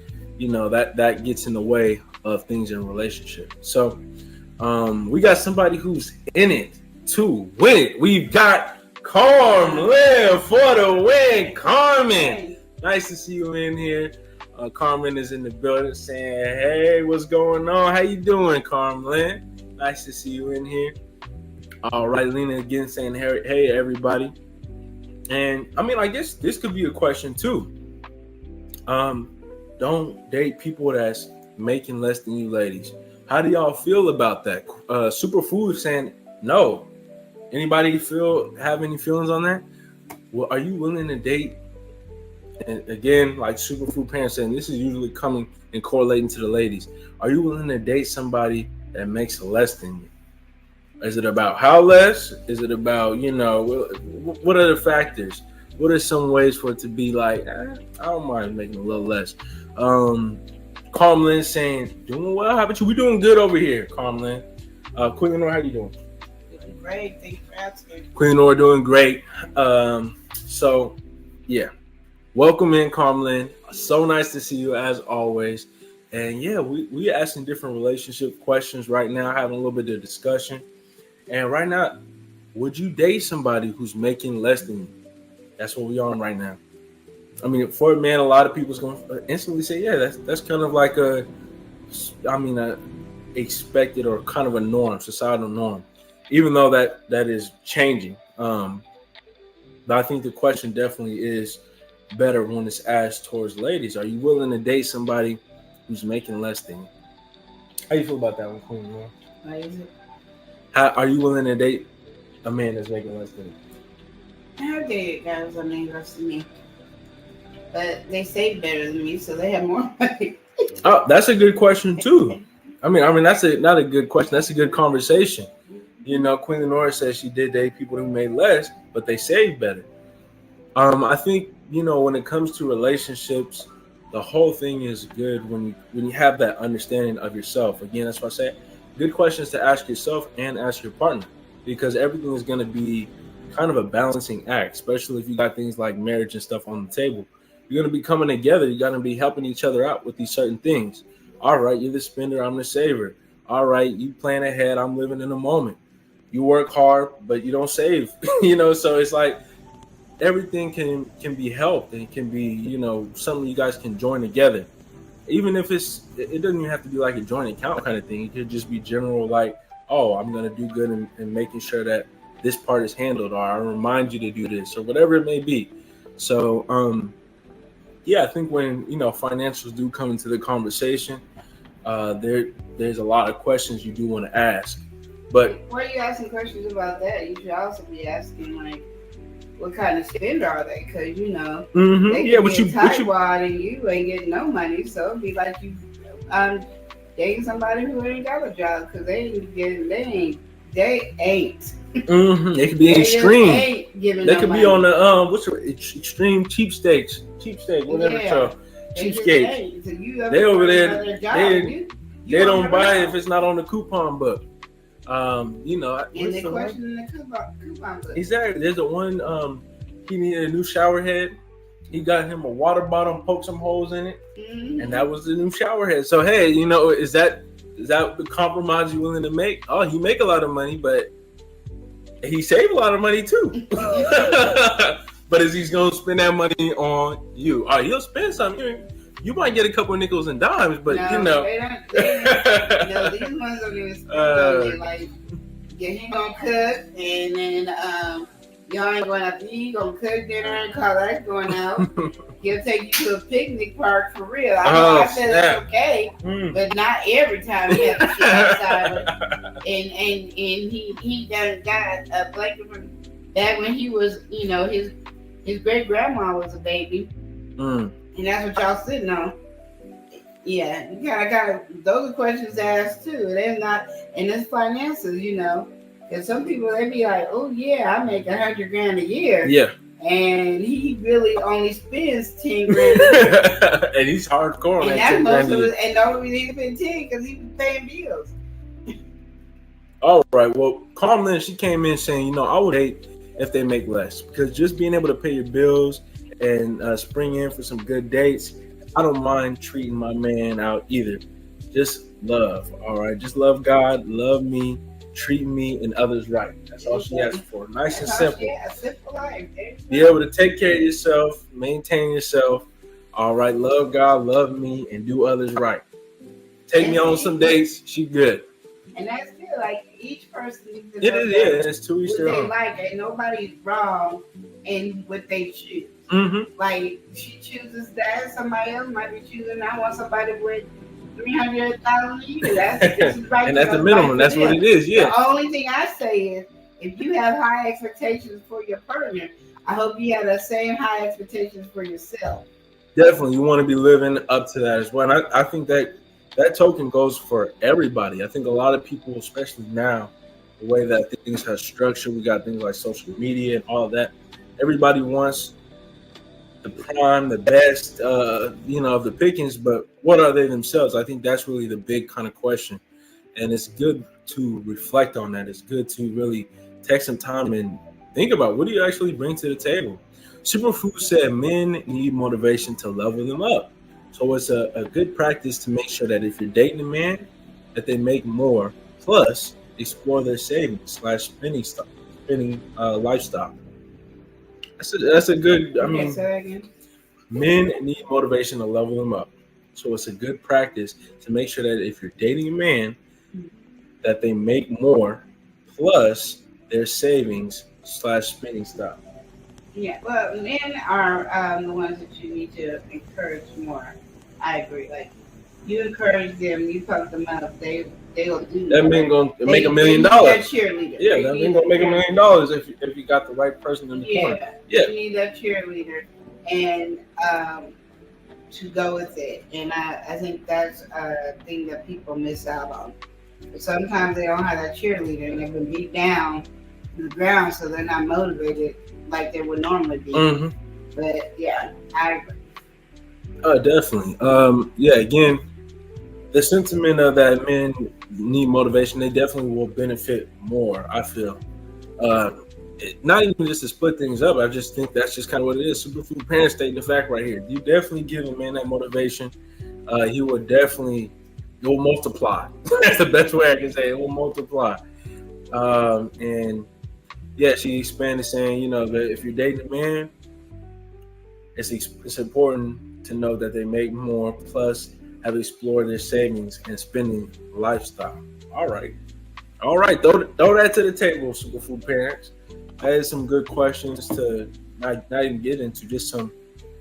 that gets in the way of things in a relationship. So we got somebody who's in it to win it. We've got Carmen for the win. Carmen, nice to see you in here. Carmen is in the building saying, hey, what's going on? How you doing, Carmen? Nice to see you in here. All right, Lena again saying, hey, everybody. And I mean, I guess this could be a question too. Don't date people that's making less than you, ladies. How do y'all feel about that? Superfood saying no. Anybody have any feelings on that? Well, are you willing to date? And again, like Superfood parents saying, this is usually coming and correlating to the ladies. Are you willing to date somebody that makes less than you? Is it about how less? Is it about, what are the factors? What are some ways for it to be like, I don't mind making a little less? Carmelin saying, doing well. How about you? We doing good over here, Carmelin. Queen Lenore, how you doing? Doing great. Thank you for asking. Queen Lenore doing great. So, yeah. Welcome in, Carmelin. So nice to see you as always. And yeah, we asking different relationship questions right now, having a little bit of discussion. And right now, would you date somebody who's making less than you? That's what we're on right now. I mean, for a man, a lot of people's going to instantly say, yeah, that's kind of like a expected or kind of a norm, societal norm, even though that is changing. But I think the question definitely is better when it's asked towards ladies. Are you willing to date somebody who's making less than you? How you feel about that one, Queen? Why is it? Are you willing to date a man that's making less than you? I've dated guys that made less than me, but they say better than me, so they have more money. Oh, that's a good question too. I mean, that's not a good question. That's a good conversation. Queen Lenore says she did date people who made less, but they saved better. I think, when it comes to relationships, the whole thing is good when you have that understanding of yourself. Again, that's why I say good questions to ask yourself and ask your partner, because everything is going to be kind of a balancing act, especially if you got things like marriage and stuff on the table. You're going to be coming together. You're going to be helping each other out with these certain things. All right, you're the spender, I'm the saver. All right, you plan ahead, I'm living in the moment. You work hard, but you don't save. So it's like everything can be helped, and it can be, something you guys can join together. Even if it doesn't even have to be like a joint account kind of thing. It could just be general, like, oh, I'm going to do good in making sure that this part is handled, or I remind you to do this, or whatever it may be. So, I think when, financials do come into the conversation, there's a lot of questions you do want to ask. But while you're asking questions about that, you should also be asking, like, what kind of spender are they? Because, they can what get you tightwad and you ain't getting no money. So it'd be like you dating somebody who ain't got a job, because they ain't. They could be extreme. They could be on the extreme cheapsteak, whatever. Yeah. So cheapskate. So they over there. They don't buy it if it. it's not on the coupon book. And they question the coupon book. Exactly. There's the one. He needed a new shower head. He got him a water bottle, poked some holes in it, and that was the new shower head. So hey, is that the compromise you're willing to make? Oh, he make a lot of money, but he saved a lot of money too. But is he gonna spend that money on you? Oh, he'll spend some. You might get a couple of nickels and dimes, but they don't, these ones don't even spend on it. Like, he gonna cook, and then y'all ain't going out to eat. Gonna cook dinner and call that going out. He'll take you to a picnic park for real. I said that's okay, but not every time he has to sit outside. And he done got a blanket from back when he was, his great grandma was a baby, and that's what y'all sitting on. Yeah, you gotta those are questions to ask too. They're not, and it's finances, Because some people, they be like, oh yeah, I make $100,000 a year. Yeah. And he really only spends 10 grand. And he's hardcore. And that's most of it. And the only reason he spent 10 because he was paying bills. All right. Well, Carmen, she came in saying, I would hate if they make less, because just being able to pay your bills and spring in for some good dates, I don't mind treating my man out either. Just love. All right. Just love God, love me, treat me and others right. That's all she asked for. Nice and simple. Yeah, simple life. Be able to take care of yourself, maintain yourself. All right, love God, love me, and do others right. Take me on some dates. She good. And that's good. Like, each person needs to it is. Yeah, it's to each their own. Like, and nobody's wrong in what they choose. Mm-hmm. Like, she chooses that. Somebody else might be choosing, I want somebody with $300,000 a year. That's right. And that's the minimum. That's what it is. Yeah. The only thing I say is, if you have high expectations for your partner, I hope you have the same high expectations for yourself. Definitely, you want to be living up to that as well. And I think that token goes for everybody. I think a lot of people, especially now, the way that things have structured, we got things like social media and all of that. Everybody wants the prime, the best, of the pickings, but what are they themselves? I think that's really the big kind of question. And it's good to reflect on that. It's good to really take some time and think about, what do you actually bring to the table? Superfood said men need motivation to level them up. So it's a good practice to make sure that if you're dating a man, that they make more, plus explore their savings / spending lifestyle. That's a good, men need motivation to level them up. So it's a good practice to make sure that if you're dating a man, that they make more, plus their savings / spending style. Yeah, well, men are the ones that you need to encourage more. I agree. Like, you encourage them, you pump them up, they'll do that. Men gonna make $1 million. That cheerleader. Yeah, that men gonna make $1 million if you got the right person in the corner. Yeah, you need that cheerleader, and to go with it. And I think that's a thing that people miss out on. But sometimes they don't have that cheerleader, and they've been beat down to the ground, so they're not motivated like they would normally be. Mm-hmm. But yeah, I agree. Definitely. Yeah, again, the sentiment of that men need motivation, they definitely will benefit more, I feel. Not even just to split things up, I just think that's just kind of what it is. Superfood Parents stating the fact right here. You definitely give a man that motivation. He will definitely, it will multiply. That's the best way I can say it. It will multiply. And yeah, she expanded saying, you know, that if you're dating a man, it's important to know that they make more, plus have explored their savings and spending lifestyle. All right. Throw that to the table, Superfood Parents. I had some good questions to not even get into, just some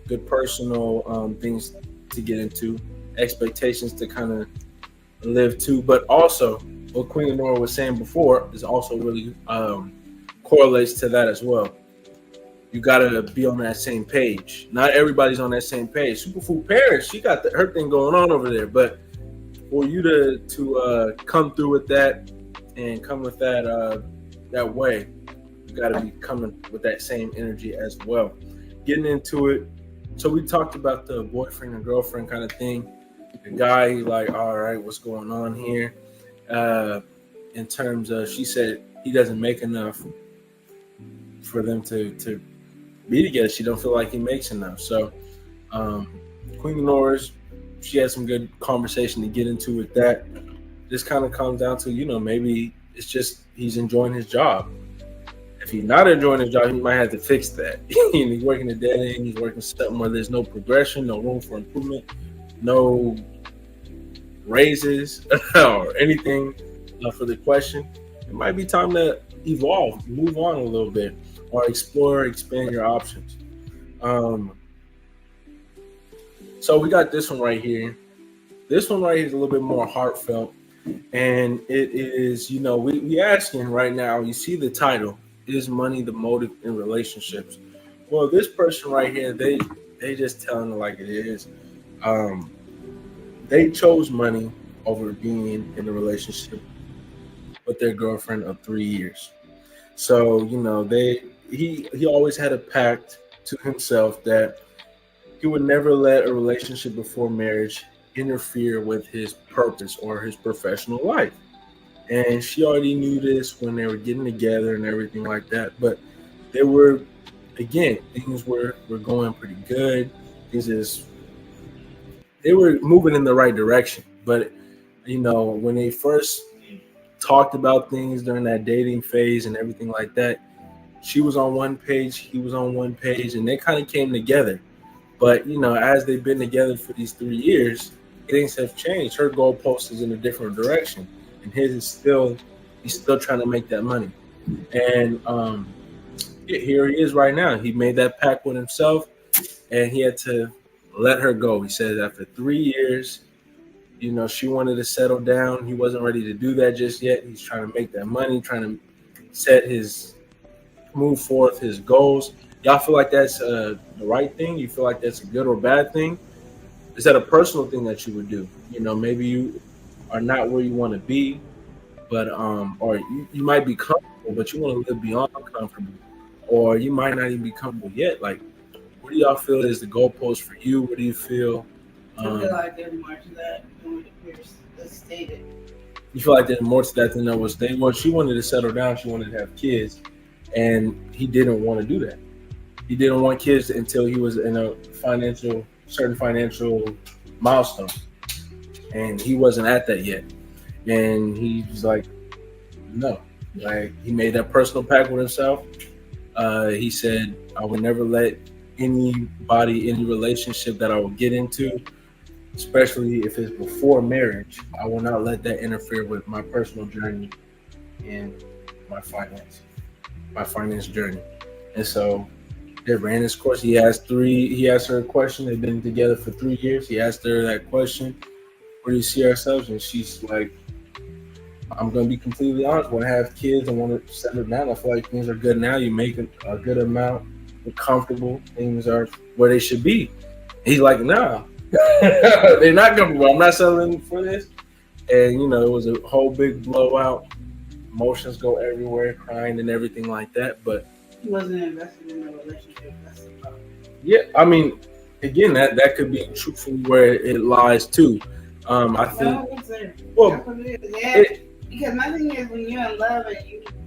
good personal things to get into, expectations to kind of live to, but also what Queen Lenora was saying before is also really correlates to that as well. You got to be on that same page. Not everybody's on that same page. Superfood Parents, she got her thing going on over there, but for you to come through with that and come with that way, you got to be coming with that same energy as well. Getting into it. So we talked about the boyfriend and girlfriend kind of thing. The guy, like, all right, what's going on here? In terms of, she said he doesn't make enough for them to be together. She don't feel like he makes enough. So Queen Nora's, she had some good conversation to get into with that. This kind of comes down to, you know, maybe it's just he's enjoying his job. If he's not enjoying his job, he might have to fix that. He's working a dead end. He's working something where there's no progression, no room for improvement, no raises or anything for the question. It might be time to evolve, move on a little bit, or explore, expand your options. So we got this one right here. This one right here is a little bit more heartfelt, and it is, you know, we asking right now. You see the title: Is money the motive in relationships? Well, this person right here, they just telling it like it is. They chose money over being in a relationship with their girlfriend of 3 years. So, you know, he always had a pact to himself that he would never let a relationship before marriage interfere with his purpose or his professional life. And she already knew this when they were getting together and everything like that. But they were, again, things were going pretty good. They were moving in the right direction. But, you know, when they first talked about things during that dating phase and everything like that, she was on one page, he was on one page, and they kind of came together. But, you know, as they've been together for these 3 years, things have changed. Her goalpost is in a different direction. And his is he's still trying to make that money. And here he is right now. He made that pact with himself, and he had to let her go. He said after 3 years, you know, she wanted to settle down. He wasn't ready to do that just yet. He's trying to make that money, trying to move forth his goals. Y'all feel like that's the right thing? You feel like that's a good or bad thing? Is that a personal thing that you would do? You know, maybe you are not where you want to be, but or you might be comfortable, but you want to live beyond comfortable, or you might not even be comfortable yet. Like, what do y'all feel is the goalpost for you? What do you feel? I feel like there's more to that than what appears stated. You feel like there's more to that than there was stated? Well, she wanted to settle down. She wanted to have kids, and he didn't want to do that. He didn't want kids until he was in a certain financial milestone, and he wasn't at that yet. And he was like, no. Like, he made that personal pact with himself. He said, I would never let anybody, any relationship that I will get into, especially if it's before marriage, I will not let that interfere with my personal journey and my finance journey. And so it ran its course. He asked her a question. They've been together for 3 years. He asked her that question, where do you see ourselves? And she's like, I'm going to be completely honest. When I have kids, I want to settle down. I feel like things are good now. You make a good amount. You're comfortable. Things are where they should be. He's like, nah, they're not comfortable. I'm not settling for this. And, you know, it was a whole big blowout. Emotions go everywhere, crying and everything like that. But He wasn't invested in a relationship. That's the problem. Yeah, I mean, again, that could be truthfully where it lies too. I think. Well, That's what it is. Yeah. Because my thing is, when you're in love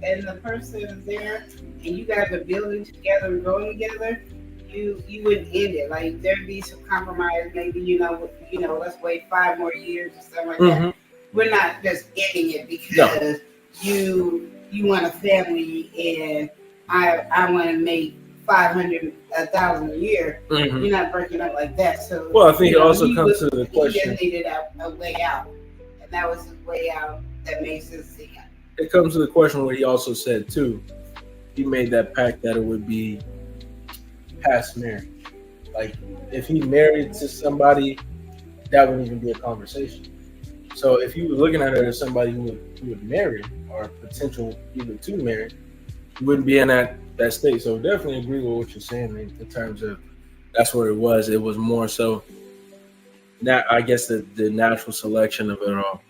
and the person is there and you guys are building together and growing together, you wouldn't end it. Like there'd be some compromise, maybe let's wait 5 more years or something like that. We're not just ending it because you want a family and I want to make 500, 1,000 a year. You're not breaking up like that. So well, I think it also comes to the He question. just needed a way out, and that was his way out. That makes sense to him. It comes to the question where he also said too, he made that pact that it would be past marriage. Like if he married to somebody, that wouldn't even be a conversation. So if he was looking at her as somebody who would marry or potential either to marry, he wouldn't be in that state. So definitely agree with what you're saying in terms of that's where it was. It was more so that I guess the natural selection of it all.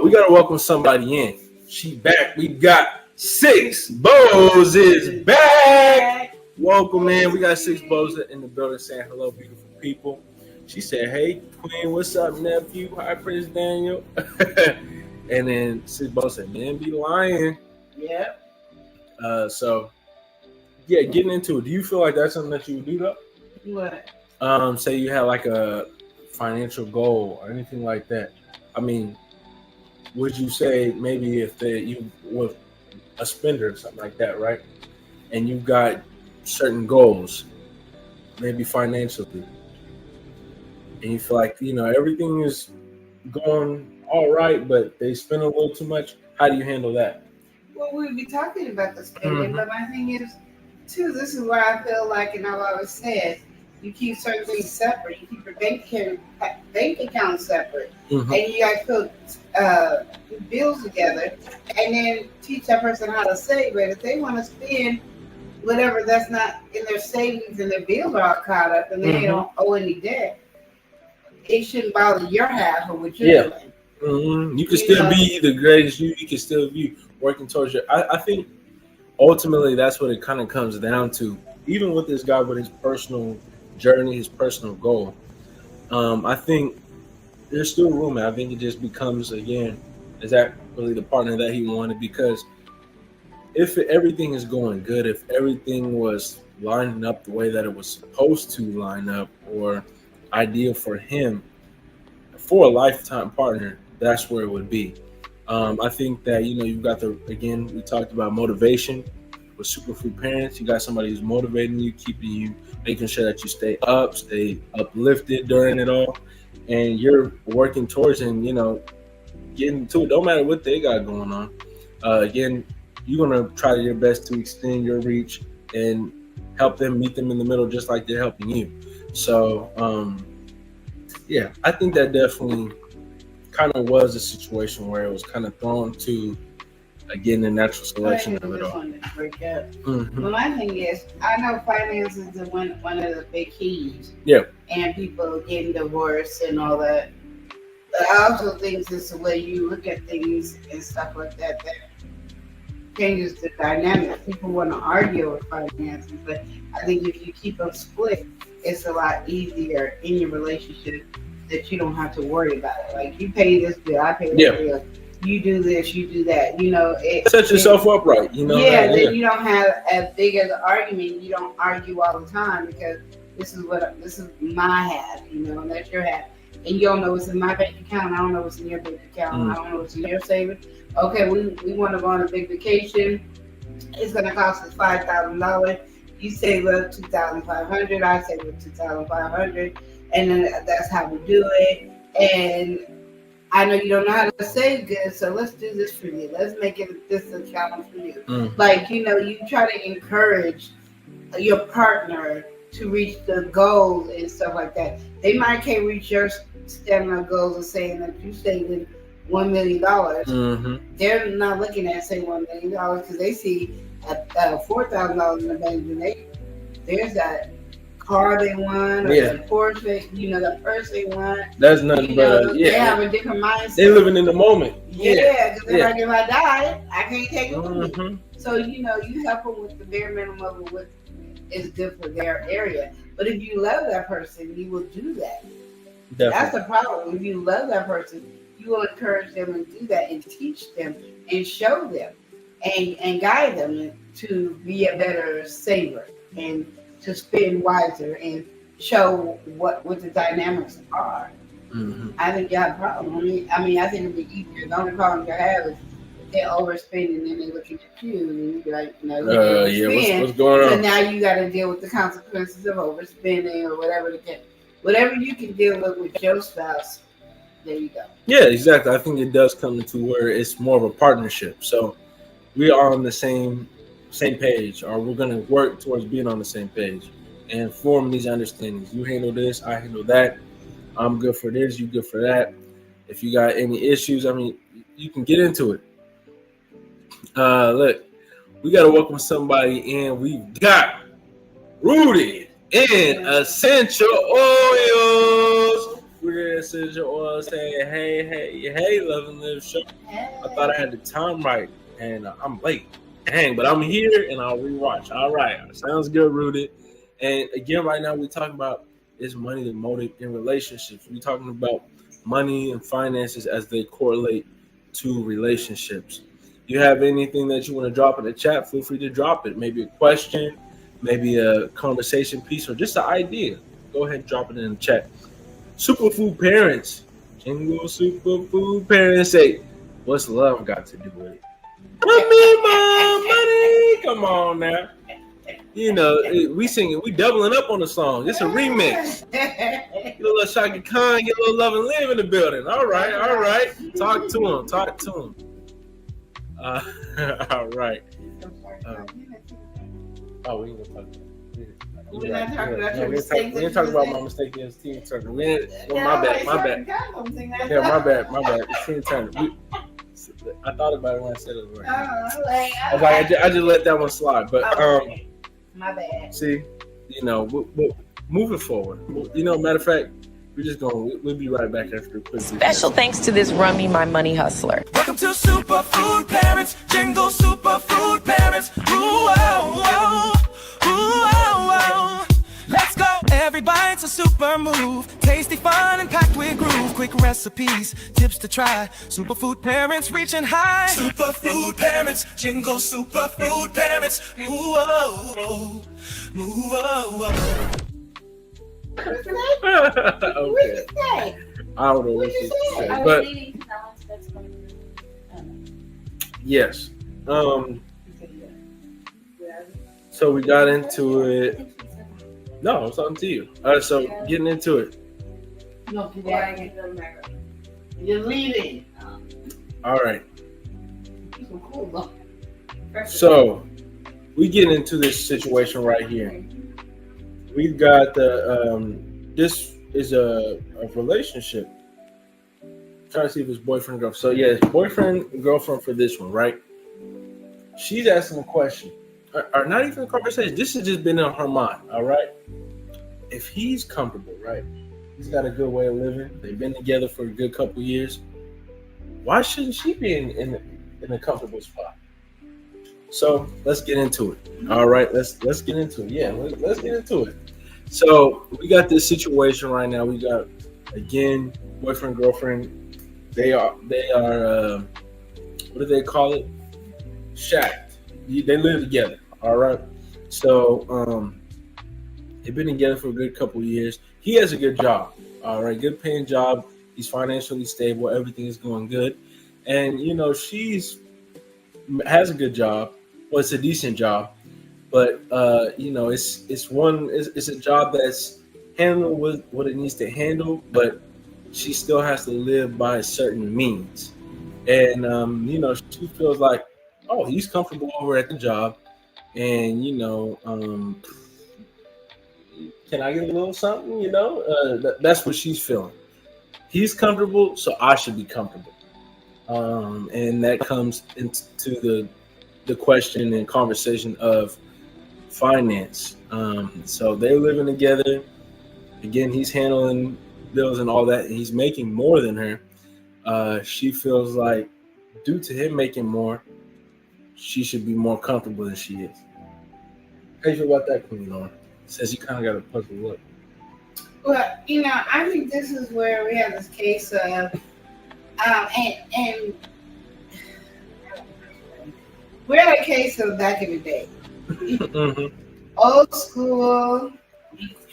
We gotta welcome somebody in. She back. We got Six Bows is back. Welcome in. We got Six Bows in the building saying hello, beautiful people. She said, "Hey, Queen, what's up, nephew? Hi, Prince Daniel." And then Six Bows said, "Man, be lying." Yeah. So yeah, getting into it. Do you feel like that's something that you would do though? What? Say you had like a financial goal or anything like that. I mean, would you say maybe if you were a spender or something like that, right? And you got certain goals, maybe financially, and you feel like everything is going all right, but they spend a little too much. How do you handle that? Well, we'd be talking about the spending, but my thing is, too, this is where I feel like, and I've always said, you keep certain things separate. You keep your bank account separate, and you guys put bills together, and then teach that person how to save it. If they want to spend whatever that's not in their savings and their bills are all caught up, and they don't owe any debt, it shouldn't bother your half of what you're doing. You can still be the greatest you. You can still be working towards your. I think ultimately that's what it kind of comes down to. Even with this guy, with his personal journey, his personal goal, I think there's still room. I think it just becomes, again, is that really the partner that he wanted? Because if everything is going good, if everything was lining up the way that it was supposed to line up, or ideal for him, for a lifetime partner, that's where it would be. I think that, you've got we talked about motivation with Superfood Parents. You got somebody who's motivating you, keeping you, making sure that you stay uplifted during it all, and you're working towards and getting to it. Don't matter what they got going on. Again, you're gonna try your best to extend your reach and help them, meet them in the middle, just like they're helping you. So, yeah, I think that definitely kind of was a situation where it was kind of thrown to, again, the natural selection of it all. But my thing is, I know finances is one of the big keys. Yeah. And people getting divorced and all that. But I also think it's the way you look at things and stuff like that changes the dynamic. People want to argue over finances, but I think if you keep them split, it's a lot easier in your relationship that you don't have to worry about it. Like, you pay this bill, I pay this bill. You do this, you do that. Set yourself up right. Then you don't have as big as an argument. You don't argue all the time because this is my half, and that's your half. And you don't know what's in my bank account. I don't know what's in your bank account. I don't know what's in your savings. Okay, we want to go on a big vacation. It's going to cost us $5,000. You save up $2,500. I save up $2,500, and then that's how we do it. And I know you don't know how to save good, so let's do this for you. Let's make this a challenge for you. You try to encourage your partner to reach the goals and stuff like that. They might can't reach your stamina goals of saying that you saving $1 million. They're not looking at say $1 million because they see $4,000 in the bank, and there's that car they want, or the Porsche, the purse they want. That's nothing but they have a different mindset. They're living in the moment. Because if I die, I can't take it with me. So you help them with the bare minimum of what is good for their area. But if you love that person, you will do that. That's Definitely. the problem. If you love that person, you will encourage them and do that and teach them and show them and guide them to be a better saver and to spend wiser and show what the dynamics are. Mm-hmm. I think you have a problem. I mean, I think it'd be easier. The only problem you have is they're overspending and then they're looking at you and you be like, you know, Yeah, overspend. what's going So on? now you got to deal with the consequences of overspending or whatever whatever you can deal with your spouse. There you go. Yeah, exactly. I think it does come into where it's more of a partnership. So we are on the same page, or we're gonna work towards being on the same page and form these understandings. You handle this, I handle that. I'm good for this, you good for that. If you got any issues, I mean, you can get into it. Look, we gotta welcome somebody in. We've got Rooted in Essential Oils. Rooted in Essential Oils saying, hey, Love and Live Show. I thought I had the time right, and I'm late. Dang, but I'm here and I'll rewatch. All right, sounds good, Rooted. And again, right now we're talking about is money the motive in relationships. We're talking about money and finances as they correlate to relationships. You have anything that you want to drop in the chat, feel free to drop it. Maybe a question, maybe a conversation piece, or just an idea. Go ahead and drop it in the chat. Superfood parents, jingle superfood parents say, what's love got to do with it? Money, come on now. You know, we singing, we doubling up on the song. It's a remix. Get a little Shaka Khan, get a little Love and Live in the building. All right. Talk to him. All right. Oh, we ain't gonna talk about it. We're not talking about No, your we mistakes. didn't talk about my mistake against Tina Turner. My bad. Yeah, Yeah, my bad. It's Tina Turner. I thought about it when I said it. Right. I was like, I just let that one slide. But my bad. see, you know, we'll moving forward. You know, matter of fact, we'll be right back after the quick. Special thanks to this Rummy My Money Hustler. Welcome to Superfood Parents, Jingle Superfood Parents. Ooh, oh, oh, ooh, oh, oh. Let's go. Every bite's a super move. Tasty, fun, and packed with groove. Quick recipes, tips to try. Superfood Parents reaching high. Superfood Parents, Jingle Superfood Parents. Ooh, oh, oh, ooh, oh, oh. Okay. I don't know what she said, but yes. So we got into it. No, it's up to you. So getting into it. No, you're leaving. All right. So we get into this situation right here. We've got the this is a relationship. I'm trying to see if it's boyfriend and girlfriend. So yeah, it's boyfriend and girlfriend for this one, right? She's asking a question, or not even a conversation. This has just been on her mind. All right. If he's comfortable, right? He's got a good way of living. They've been together for a good couple years. Why shouldn't she be in a comfortable spot? So let's get into it. All right, let's get into it. Yeah, let's get into it. So we got this situation right now. We got again boyfriend girlfriend. They are what do they call it? Shacked. They live together. All right. So they've been together for a good couple years. He has a good job. All right, good paying job. He's financially stable. Everything is going good, and you know she's has a good job. Well, it's a decent job, but you know, it's a job that's handled with what it needs to handle, but she still has to live by certain means. And you know, she feels like, oh, he's comfortable over at the job, and you know, can I get a little something? You know, that's what she's feeling. He's comfortable, so I should be comfortable, and that comes into the question and conversation of finance. So they're living together. Again, he's handling bills and all that, and he's making more than her. She feels like due to him making more, she should be more comfortable than she is. How you feel about that, Queen Laura? Says you kind of got a puzzle look. Well, I think this is where we have this case of, and we're at a case of back in the day. Mm-hmm. Old school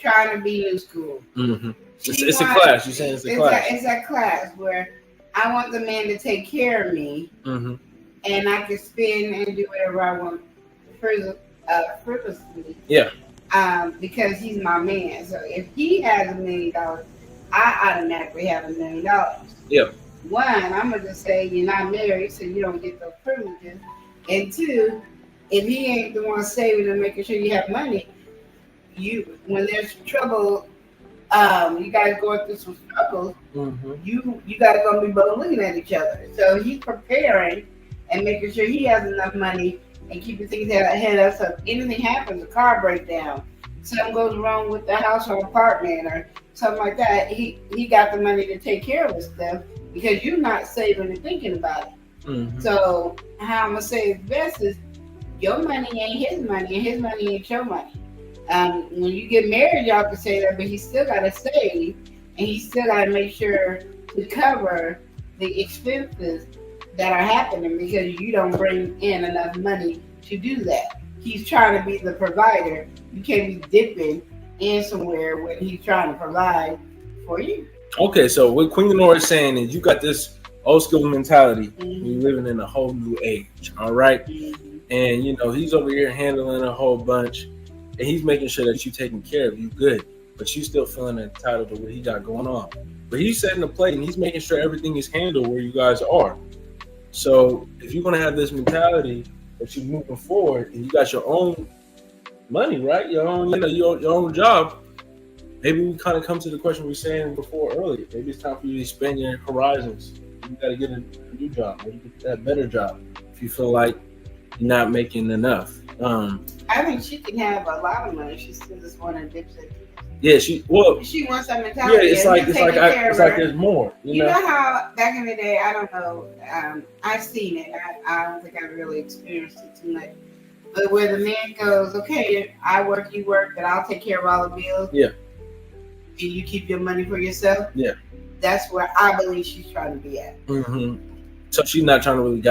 trying to be new school. Mm-hmm. It's a class. You're saying it's a class. It's a class where I want the man to take care of me, Mm-hmm. and I can spend and do whatever I want frivolously. Yeah. Because he's my man. So if he has $1 million, I automatically have $1 million. Yeah. One, I'm gonna just say you're not married, so you don't get those privileges. And two, if he ain't the one saving and making sure you have money, when there's trouble, you guys going through some struggles, Mm-hmm. you gotta go be both looking at each other. So he's preparing and making sure he has enough money and keeping things ahead of. So if anything happens, a car breakdown, something goes wrong with the house or apartment or something like that, he got the money to take care of his stuff because you're not saving and thinking about it. Mm-hmm. So how I'm gonna say it best is your money ain't his money and his money ain't your money. When you get married, y'all can say that, but he still gotta save and he still gotta make sure to cover the expenses that are happening because you don't bring in enough money to do that. He's trying to be the provider. You can't be dipping in somewhere when he's trying to provide for you. Okay, so what Queen Lenore is saying is you got this old school mentality. Mhm. You're living in a whole new age, all right? And he's over here handling a whole bunch, and he's making sure that you're taking care of you good, but you still feeling entitled to what he got going on. But he's setting the plate and he's making sure everything is handled where you guys are. So if you're gonna have this mentality that you're moving forward and you got your own money, right? Your own, your own job. Maybe we kind of come to the question we were saying before earlier. Maybe it's time for you to expand your horizons. You got to get a new job, maybe get that better job if you feel like you're not making enough. I think she can have a lot of money. She still just want to dip it. Yeah, she wants that mentality. Yeah, it's like there's more. You know how back in the day, I don't know. I've seen it. I don't think I've really experienced it too much. But where the man goes, okay, I work, you work, but I'll take care of all the bills. Yeah. And you keep your money for yourself. Yeah. That's where I believe she's trying to be at. Mm-hmm. So she's not trying to really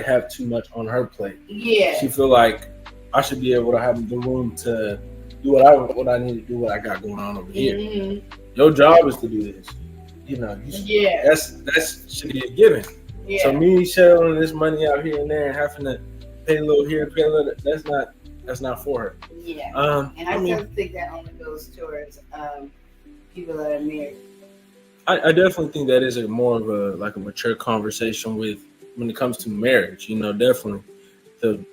have too much on her plate. Yeah. She feel like I should be able to have the room to do what I need to do, what I got going on over here. Mm-hmm. Your job is to do this. Yeah. That should be a given. Yeah. So me sharing this money out here and there and having to pay a little here, pay a little, that's not for her. Yeah. And I still think that only goes towards people that are married. I definitely think that is more of a mature conversation when it comes to marriage. Definitely the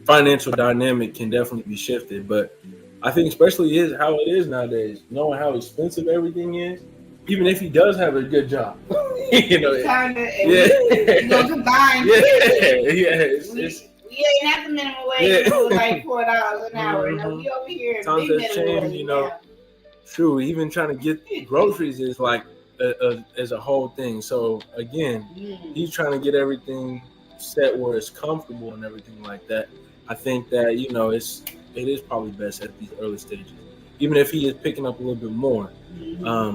financial dynamic can definitely be shifted, but I think especially is how it is nowadays, knowing how expensive everything is. Even if he does have a good job, We're gonna combine. We ain't at the minimum wage for like $4 an hour. Mm-hmm. We over here. Times have changed, True, even trying to get groceries is like as a whole thing. So again, he's trying to get everything set where it's comfortable and everything like that. I think that it is probably best at these early stages, even if he is picking up a little bit more.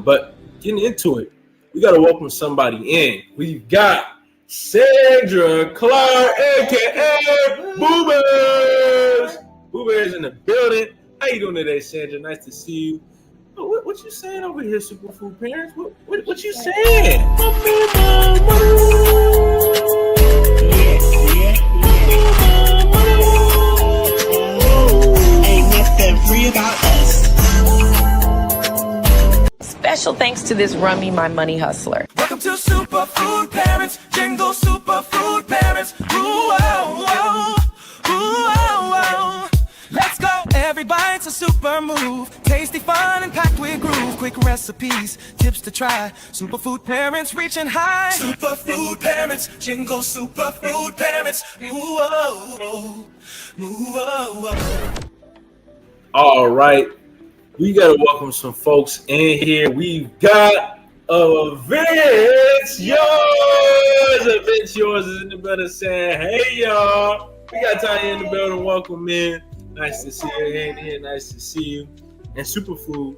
But getting into it, we got to welcome somebody in. We've got Sandra Clark, aka Boo Bears. Boo Bears in the building. How you doing today, Sandra? Nice to see you. What you saying over here, Superfood Parents? What you saying? Ain't nothing free about us. Special thanks to this Rummy My Money Hustler. Welcome to Superfood Parents, Jingle Superfood Parents. Ooh, oh, oh. Ooh, oh, oh. Let's go. Every bite's a super move. Tasty, fun, and packed with groove. Quick recipes, tips to try. Superfood Parents reaching high. Superfood Parents, Jingle Superfood Parents. Ooh, oh, oh. Ooh, oh, oh. All right. We got to welcome some folks in here. We've got Vince Yours. Vince Yours is in the building saying, hey, y'all. We got Tanya in the building. Welcome in. Nice to see you in here. Nice to see you. And Superfood,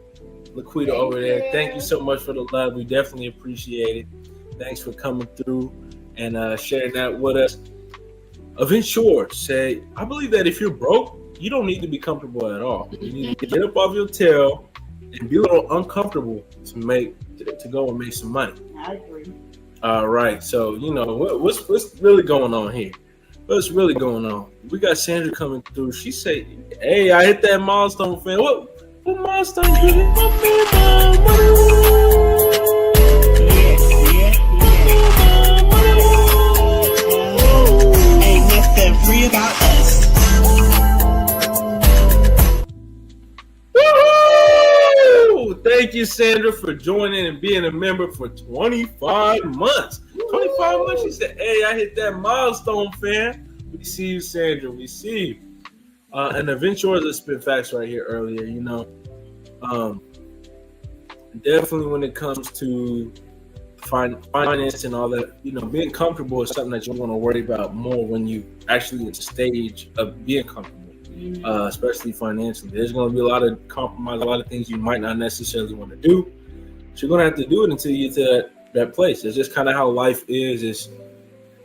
Laquita over there. Thank you so much for the love. We definitely appreciate it. Thanks for coming through and sharing that with us. Event Short say, I believe that if you're broke, you don't need to be comfortable at all. You need to get up off your tail and be a little uncomfortable to go and make some money. I agree. All right. So, what's really going on here? What's really going on? We got Sandra coming through. She say, hey, I hit that milestone, fan. What milestone you hit? Ain't nothing free about us. Woo! Thank you, Sandra, for joining and being a member for 25 months. 25 months. She said, hey, I hit that milestone, fam. We see you, Sandra. We see you. And the Ventures that spit facts right here earlier, definitely when it comes to finance and all that, being comfortable is something that you want to worry about more when you actually at the stage of being comfortable, especially financially. There's going to be a lot of compromise, a lot of things you might not necessarily want to do. So you're going to have to do it until you get to that place. It's just kind of how life is. It's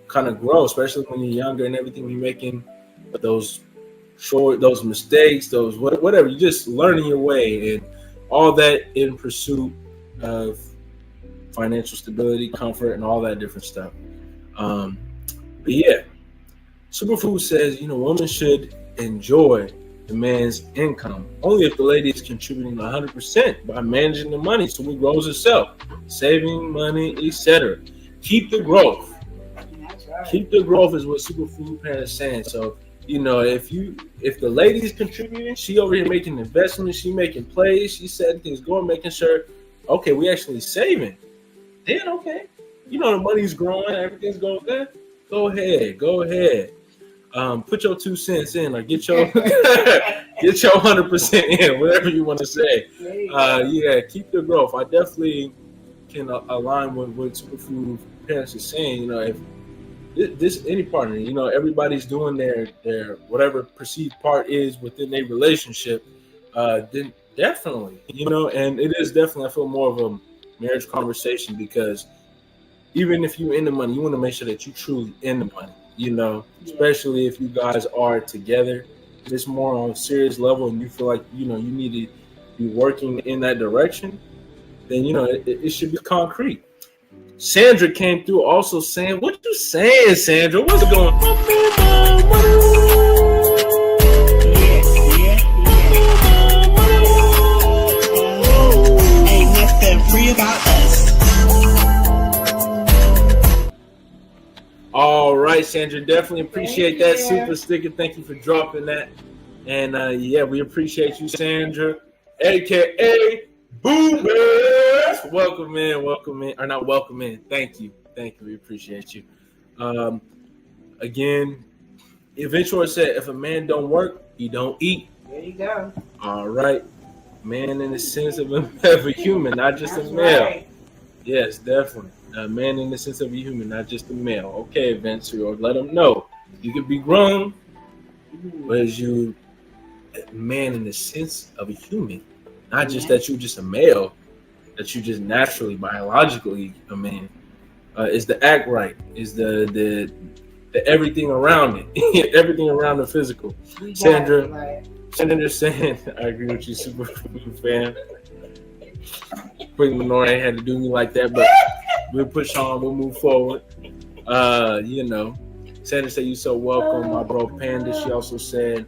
kind of grow, especially when you're younger and everything. You're making those mistakes, those whatever. You're just learning your way, and all that in pursuit of financial stability, comfort, and all that different stuff. But yeah, Superfood says, women should enjoy the man's income only if the lady is contributing 100% by managing the money so it grows itself, saving money, etc. Keep the growth. Keep the growth is what Superfood Pan is saying. So, if the lady is contributing, she over here making investments, she making plays, she setting things going, making sure, okay, we actually saving. Then okay, the money's growing, everything's going good. Go ahead. Put your 2 cents in, or get your get your 100% in, whatever you want to say. Yeah, keep the growth. I definitely can align with what Superfood Parents is saying. If this any partner, everybody's doing their whatever perceived part is within their relationship, then definitely, and it is definitely, I feel, more of a marriage conversation, because even if you're in the money, you want to make sure that you truly in the money, especially if you guys are together. It's more on a serious level and you feel like, you need to be working in that direction, then, it should be concrete. Sandra came through also saying, what you saying, Sandra? What's going on? Ain't nothing free about us. All right, Sandra, definitely appreciate that super sticker. Thank you for dropping that. And we appreciate you, Sandra, aka Boomers. Welcome in, or not welcome in. Thank you. We appreciate you. Again, Eventually said, if a man don't work, he don't eat. There you go. All right. Man in the sense of a human, not just a male. Right. Yes, definitely. A man in the sense of a human, not just a male. Okay, Eventually, let them know. You could be grown, but as you man in the sense of a human, not just that you're just a male, that you just naturally, biologically a man. Is the act right? Is the everything around it, everything around the physical. Sandra saying, I agree with you, super fan. Quick Minora ain't had to do me like that, but we'll push on, we'll move forward. Sandra said, you so welcome, my bro Panda. She also said,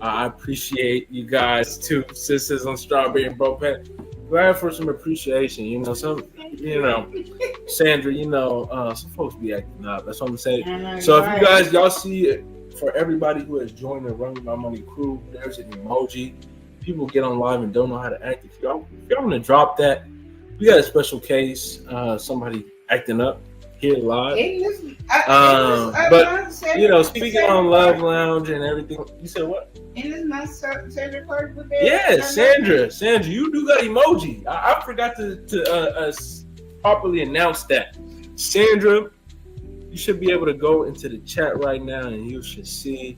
I appreciate you guys too, sisters on Strawberry and bro Panda. Glad for some appreciation, Sandra, some folks be acting up. That's what I'm saying. So if you guys, y'all see it, for everybody who has joined the Run My Money crew, there's an emoji. People get on live and don't know how to act. If y'all want to drop that, we got a special case. Somebody acting up here live. Speaking on Love Lounge and everything. You said what? And it's not Sandra Clark with that. Yeah, Sandra, you do got emoji. I forgot to properly announce that. Sandra, you should be able to go into the chat right now and you should see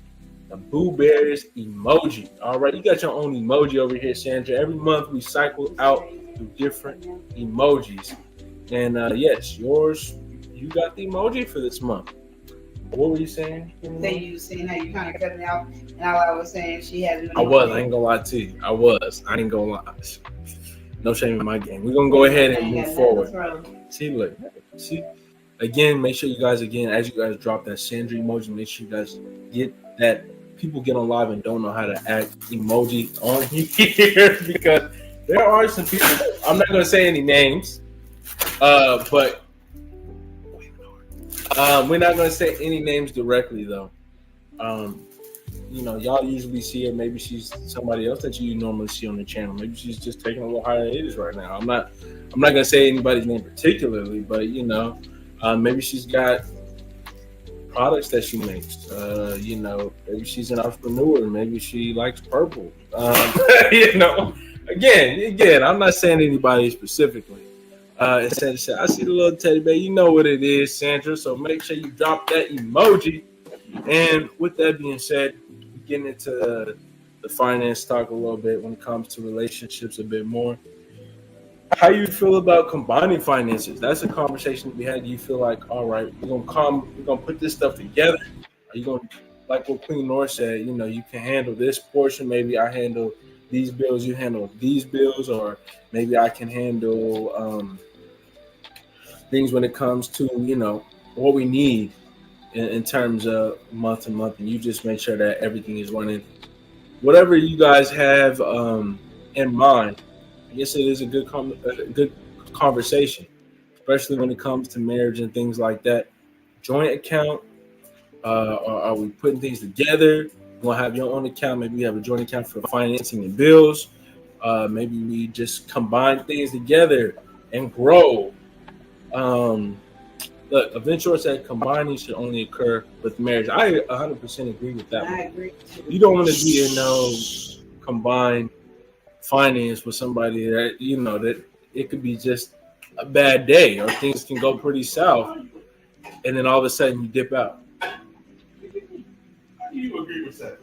the Boo Bears emoji. All right, you got your own emoji over here, Sandra. Every month we cycle out through different emojis. And yes, yours, you got the emoji for this month. What were you saying? Say you saying how you kind of cut me out, and all I was saying she had an I ain't gonna lie to you. I ain't gonna lie. No shame in my game. We're gonna go ahead and move forward. See, look. See, again, make sure you guys, as you guys drop that Sandra emoji, make sure you guys get that. People get on live and don't know how to add emoji on here because there are some people. I'm not gonna say any names, but we're not gonna say any names directly though. You know, y'all usually see her. Maybe she's somebody else that you normally see on the channel. Maybe she's just taking a little hiatus right now. I'm not gonna say anybody's name particularly, but you know, maybe she's got products that she makes. You know, maybe she's an entrepreneur. Maybe she likes purple. You know, again, I'm not saying anybody specifically. Instead, I see the little teddy bear. You know what it is, Sandra. So make sure you drop that emoji. And with that being said, getting into the finance talk a little bit when it comes to relationships a bit more. How you feel about combining finances? That's a conversation we had. Do you feel like, all right, we're gonna put this stuff together? Are you gonna, like what Queen Nor said, you know, you can handle this portion, maybe I handle these bills, you handle these bills, or maybe I can handle things when it comes to, you know, what we need in terms of month to month, and you just make sure that everything is running. Whatever you guys have in mind, I guess it is a good conversation, especially when it comes to marriage and things like that. Joint account, or are we putting things together? You want to have your own account? Maybe you have a joint account for financing and bills. Maybe we just combine things together and grow. Look, Aventura said combining should only occur with marriage. I 100% agree with that. I agree. You don't want to be in no combined finance with somebody that, you know, that it could be just a bad day or things can go pretty south, and then all of a sudden you dip out. How do you agree with that?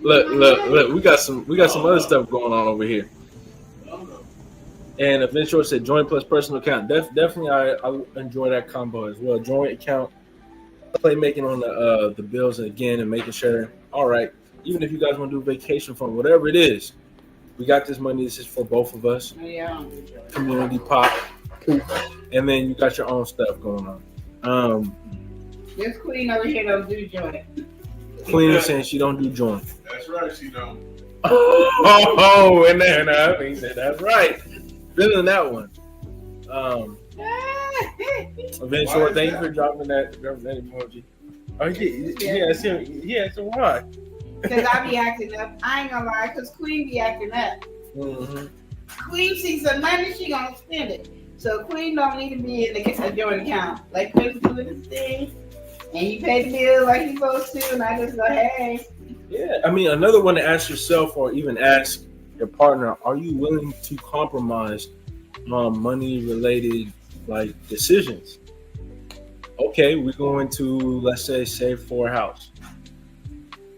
Look, we got some other stuff going on over here. And Aventura said joint plus personal account. Definitely, I enjoy that combo as well. Joint account, playmaking on the bills again, and making sure, all right, even if you guys want to do vacation fund, whatever it is, we got this money. This is for both of us. Yeah. Community pop, and then you got your own stuff going on. This queen over here don't do joint. Queen is saying she don't do joint. That's right, she don't. Oh, and then he said that's right. Feeling that one. Aventura, thank you for dropping that emoji. Oh, yeah, so why? Because I be acting up. I ain't gonna lie, because Queen be acting up. Mm-hmm. Queen sees some money, she gonna spend it. So Queen don't need to be in a joint account. Like Chris doing this thing, and you pay the bill like you supposed to, and I just go, hey. Yeah, I mean, another one to ask yourself or even ask your partner, are you willing to compromise on money-related, like, decisions? Okay, we're going to, let's say, save for a house.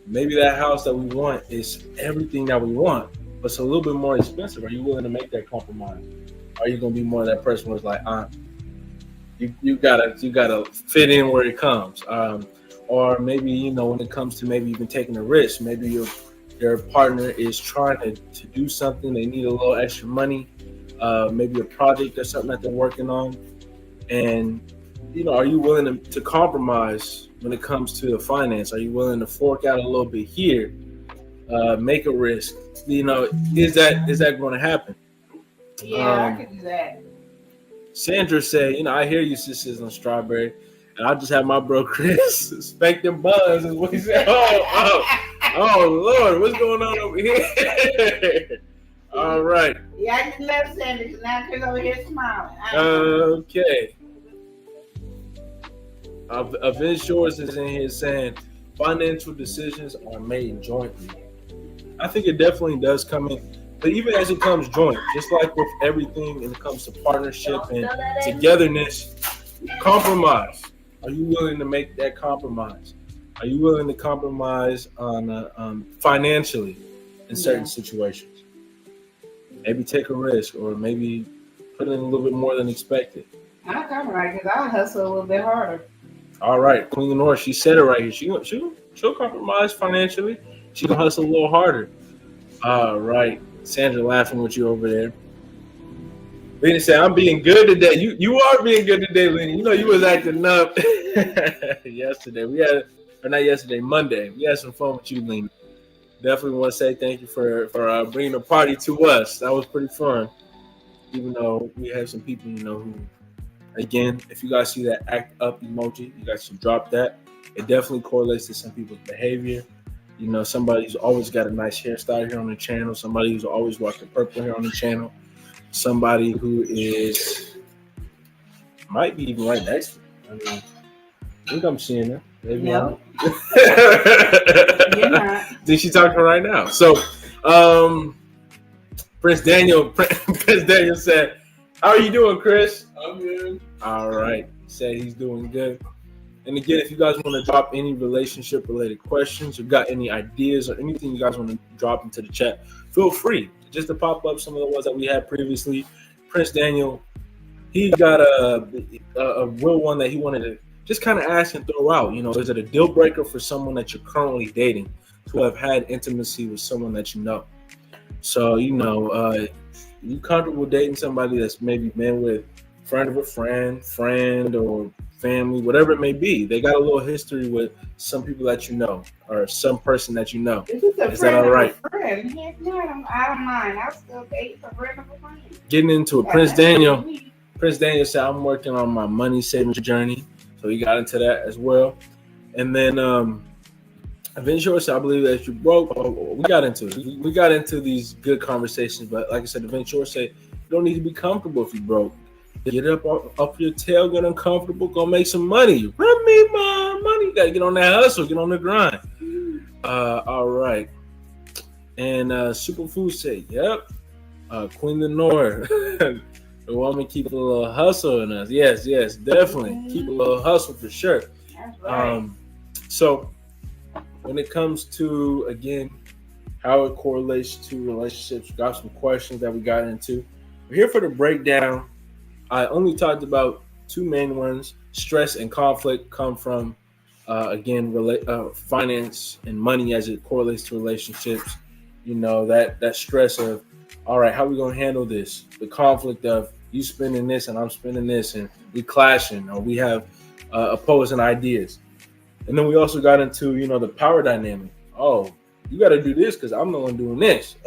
Maybe that house that we want is everything that we want, but it's a little bit more expensive. Are you willing to make that compromise? Are you going to be more of that person who's like, you gotta fit in where it comes? Or maybe, you know, when it comes to maybe even taking a risk, maybe your partner is trying to do something, they need a little extra money, maybe a project or something that they're working on, and, you know, are you willing to compromise when it comes to the finance? Are you willing to fork out a little bit here, make a risk? You know, is that going to happen? Yeah, I can do that. Sandra said, you know, I hear you, sisters on Strawberry, and I just have my bro Chris spank them buns is what he said. Oh Lord, what's going on over here? All right. Yeah, I just left Sandra because now Chris over here smiling. Okay. Avenge Shores is in here saying financial decisions are made jointly. I think it definitely does come in, but even as it comes joint, just like with everything when it comes to partnership and togetherness, Compromise. Are you willing to make that compromise? Are you willing to compromise on financially in certain situations? Maybe take a risk, or maybe put in a little bit more than expected. I'll compromise because I'll hustle a little bit harder. All right, Queen Lenore, she said it right here. She'll compromise financially. She can hustle a little harder. All right, Sandra laughing with you over there. Lena said, "I'm being good today." You are being good today, Lena. You know you was acting up yesterday. Monday. We had some fun with you, Lena. Definitely want to say thank you for bringing the party to us. That was pretty fun. Even though we had some people, who, again, if you guys see that act up emoji, you guys should drop that. It definitely correlates to some people's behavior. Somebody who's always got a nice hairstyle here on the channel. Somebody who's always rocking purple here on the channel. Somebody who might be even right next to me. I mean, I think I'm seeing her. Maybe No. You're not. Think she talking right now? So, Prince Daniel said, "How are you doing, Chris?" I'm good. All right. Said he's doing good. And again, if you guys want to drop any relationship-related questions, or got any ideas or anything you guys want to drop into the chat, feel free just to pop up some of the ones that we had previously. Prince Daniel, he got a real one that he wanted to just kind of ask and throw out. Is it a deal breaker for someone that you're currently dating to have had intimacy with someone that you know? So, you comfortable dating somebody that's maybe been with friend of a friend or family, whatever it may be. They got a little history with some people that you know, or some person that you know. Is that all right? Friend. Heck no, I don't mind. I'll still date a friend of a friend. Getting into it, Prince Daniel said, "I'm working on my money saving journey." So he got into that as well. And then Ventura said, "I believe that you broke." We got into it. We got into these good conversations, but like I said, Ventura said, "You don't need to be comfortable if you broke. Get up your tail, get uncomfortable, go make some money. Run me my money. You gotta get on that hustle, get on the grind." All right. And Superfood said, "Yep." Queen Lenore, the woman keep a little hustle in us. Yes, definitely keep a little hustle for sure. That's right. So when it comes to, again, how it correlates to relationships, we got some questions that we got into. We're here for the breakdown. I only talked about two main ones. Stress and conflict come from, finance and money as it correlates to relationships. That stress of, all right, how are we going to handle this? The conflict of you spending this and I'm spending this and we clashing, or we have opposing ideas. And then we also got into, the power dynamic. Oh, you got to do this because I'm the one doing this.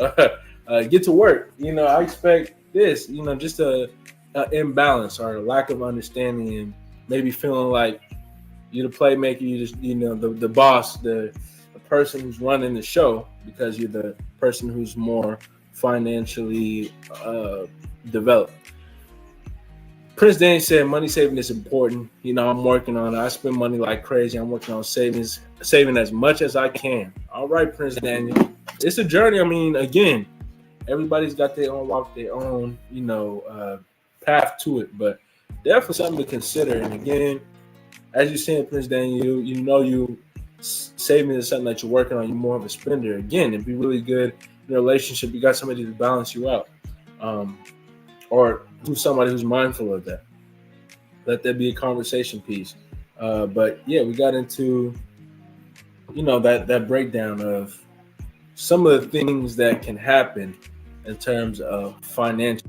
Get to work. I expect this, just a imbalance or a lack of understanding, and maybe feeling like you're the playmaker, you just the boss, the person who's running the show, because you're the person who's more financially developed. Prince Daniel said money saving is important. I'm working on it. I spend money like crazy. I'm working on saving as much as I can. All right, Prince Daniel, it's a journey. I mean, again, everybody's got their own walk, their own path to it, but definitely something to consider. And again, as you're saying, Prince Daniel, you saving is something that you're working on. You're more of a spender. Again, it'd be really good in a relationship. You got somebody to balance you out, or do somebody who's mindful of that. Let that be a conversation piece. But yeah, we got into that breakdown of some of the things that can happen in terms of financial.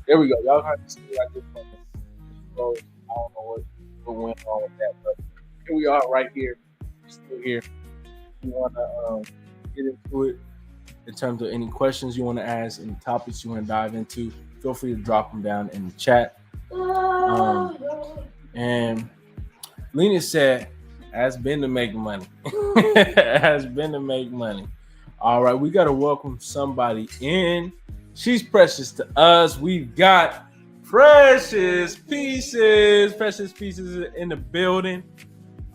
There we go. Y'all have to see what I did from it. So I don't know what went on with that, but here we are right here. We're still here. You want to get into it in terms of any questions you want to ask, any topics you want to dive into, feel free to drop them down in the chat. And Lena said, has been to make money. Has been to make money. All right, we got to welcome somebody in. She's precious to us. We've got Precious Pieces. Precious Pieces in the building.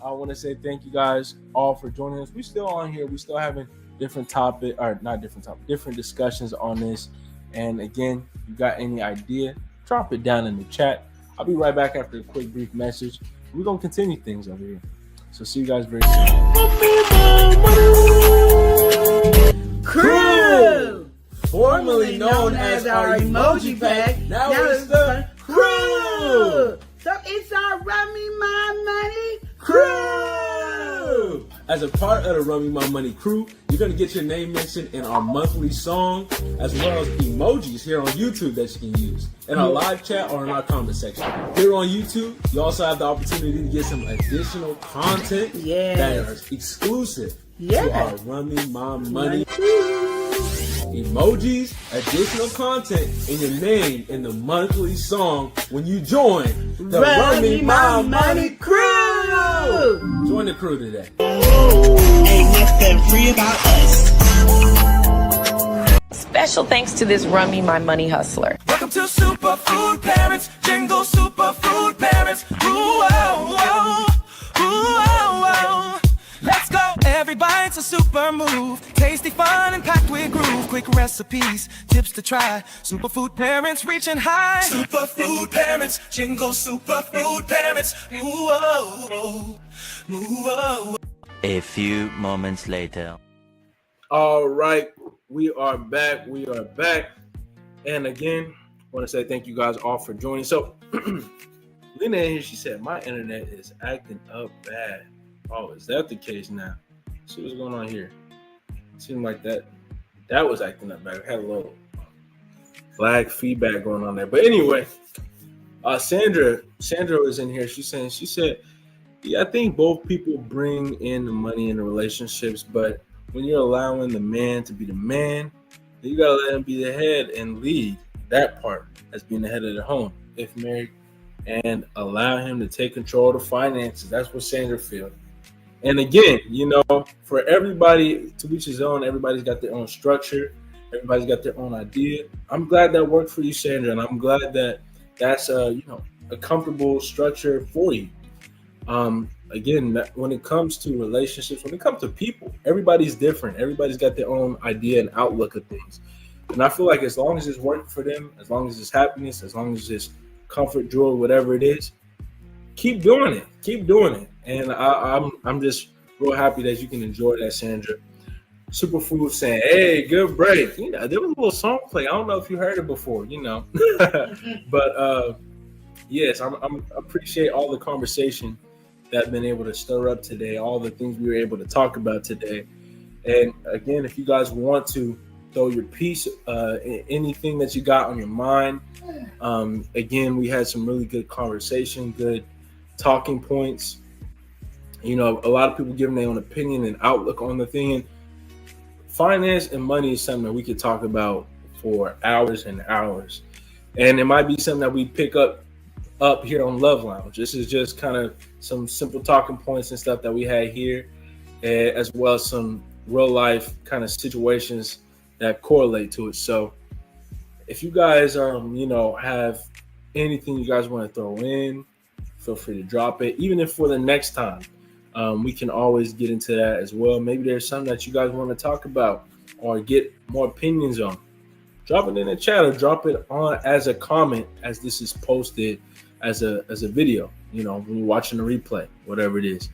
I want to say thank you guys all for joining us. We're still on here. We're still having different discussions on this. And again, if you got any idea, drop it down in the chat. I'll be right back after a quick brief message. We're going to continue things over here. So see you guys very soon. Crew! Formerly known as our emoji pack. Now it's the Crew! So it's our Rummy My Money Crew! As a part of the Rummy My Money Crew, you're going to get your name mentioned in our monthly song, as well as emojis here on YouTube that you can use in our live chat or in our comment section. Here on YouTube, you also have the opportunity to get some additional content that is exclusive to our Rummy My Money emojis, additional content, and your name in the monthly song when you join the Rummy My Money Crew. Join the crew today. Ain't nothing free about us. Special thanks to this Rummy My Money Hustler. Welcome to Superfood Parents, Jingle Superfood Parents. Ooh, oh, oh. Ooh, oh, oh. Let's go. Every bite's a super move. Tasty, fun, and packed with groove. Quick recipes, tips to try. Superfood Parents reaching high. Superfood Parents, Jingle Superfood Parents. Ooh, oh, oh. Ooh, oh. A few moments later. All right, we are back. And again, I want to say thank you guys all for joining. So, Lena in here, she said, my internet is acting up bad. Oh, is that the case now? See what's going on here. Seemed like that was acting up bad. I had a little lag feedback going on there. But anyway, Sandra is in here. She said, yeah, I think both people bring in the money in the relationships, but when you're allowing the man to be the man, you gotta let him be the head and lead that part as being the head of the home if married, and allow him to take control of the finances. That's what Sandra feels. And again, for everybody to each his own, everybody's got their own structure. Everybody's got their own idea. I'm glad that worked for you, Sandra, and I'm glad that that's a comfortable structure for you. Again, when it comes to relationships, when it comes to people, everybody's different. Everybody's got their own idea and outlook of things. And I feel like as long as it's working for them, as long as it's happiness, as long as it's comfort, joy, whatever it is, keep doing it. And I'm just real happy that you can enjoy that, Sandra. Superfood saying, hey, good break. There was a little song play. I don't know if you heard it before, but yes, I appreciate all the conversation that I've been able to stir up today, all the things we were able to talk about today. And again, if you guys want to throw your piece, anything that you got on your mind, again, we had some really good conversation, good talking points. A lot of people giving their own opinion and outlook on the thing. And finance and money is something that we could talk about for hours and hours. And it might be something that we pick up here on Love Lounge. This is just kind of some simple talking points and stuff that we had here, as well as some real life kind of situations that correlate to it. So if you guys, have anything you guys want to throw in, feel free to drop it. Even if for the next time, we can always get into that as well. Maybe there's something that you guys want to talk about or get more opinions on. Drop it in the chat or drop it on as a comment as this is posted as a video, when you're watching the replay, whatever it is.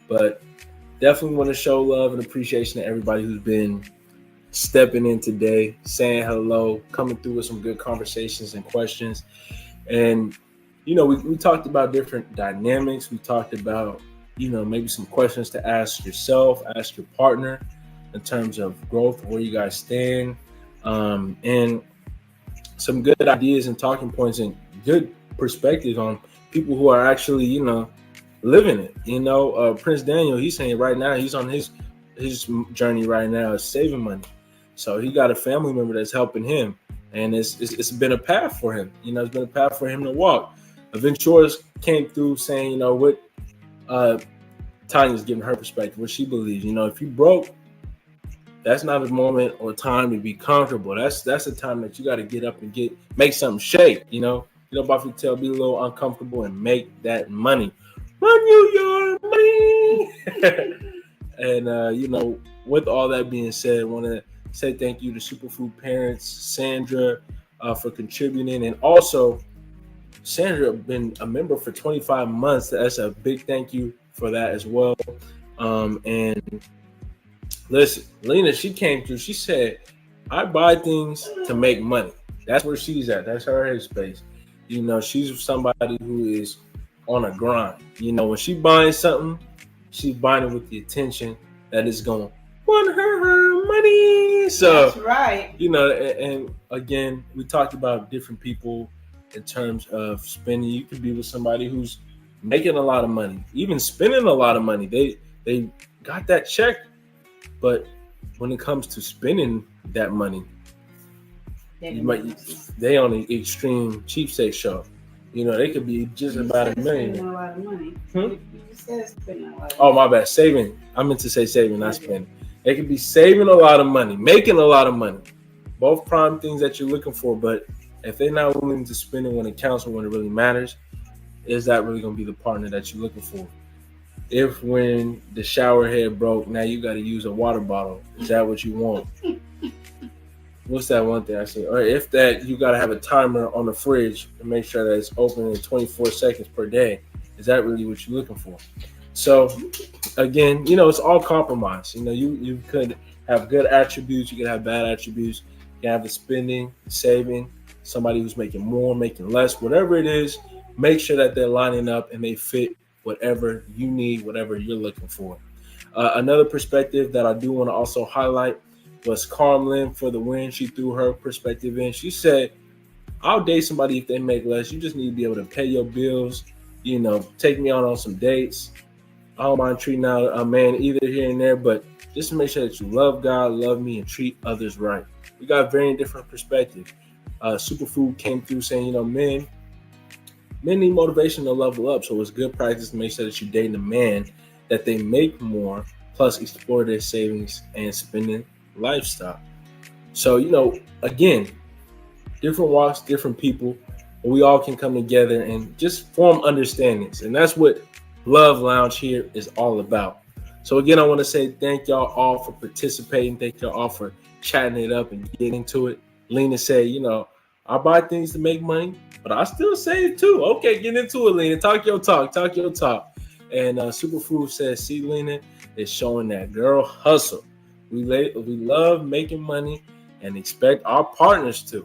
But definitely want to show love and appreciation to everybody who's been stepping in today, saying hello, coming through with some good conversations and questions. And, we talked about different dynamics. We talked about, maybe some questions to ask yourself, ask your partner in terms of growth, where you guys stand, and some good ideas and talking points and good perspectives on people who are actually, living it. Prince Daniel, he's saying right now he's on his journey right now is saving money. So he got a family member that's helping him, and it's been a path for him. It's been a path for him to walk. Aventures came through saying, what Tanya's giving her perspective, what she believes. If you broke, That's not a moment or time to be comfortable. That's a time that you got to get up and make something shake. You know, get up off your tail, be a little uncomfortable, and make that money. Run you your money. And you know, with all that being said, I want to say thank you to Superfood parents, Sandra, for contributing, and also Sandra been a member for 25 months. That's a big thank you for that as well. And listen, Lena, she came through. She said, I buy things to make money. That's where she's at. That's her headspace. You know, she's somebody who is on a grind. You know, when she buying something, she's buying it with the intention that it's going to run her money. So, that's right. You know, and again, we talked about different people in terms of spending. You could be with somebody who's making a lot of money, even spending a lot of money. They got that check. But when it comes to spending that money, they on the extreme cheapsake show. You know, they could be just about $1 million. Spending a lot of money. You just said spending a lot of money. Oh, my bad. Saving. I meant to say saving, not spending. They could be saving a lot of money, making a lot of money. Both prime things that you're looking for. But if they're not willing to spend it when it counts or when it really matters, is that really going to be the partner that you're looking for? If when the shower head broke, now you got to use a water bottle. Is that what you want? What's that one thing I said? Or if that you got to have a timer on the fridge to make sure that it's open in 24 seconds per day. Is that really what you're looking for? So again, you know, it's all compromise. You know, you could have good attributes. You could have bad attributes. You can have the spending, saving, somebody who's making more, making less, whatever it is, make sure that they're lining up and they fit whatever you need, whatever you're looking for. Another perspective that I do want to also highlight was Carmlin for the win. She threw her perspective in. She said, I'll date somebody if they make less. You just need to be able to pay your bills, you know, take me out on some dates. I don't mind treating out a man either here and there, but just to make sure that you love God, love me, and treat others right. We got very different perspective. Superfood came through saying, you know, men need motivation to level up. So it's good practice to make sure that you're dating a man that they make more, plus explore their savings and spending lifestyle. So, you know, again, different walks, different people, but we all can come together and just form understandings. And that's what Love Lounge here is all about. So again, I want to say thank y'all all for participating. Thank y'all all for chatting it up and getting to it. Lena said, you know, I buy things to make money, but I still save too. Okay, get into it, Lena. Talk your talk. And Superfood says, see, Lena is showing that girl hustle. We love making money and expect our partners to.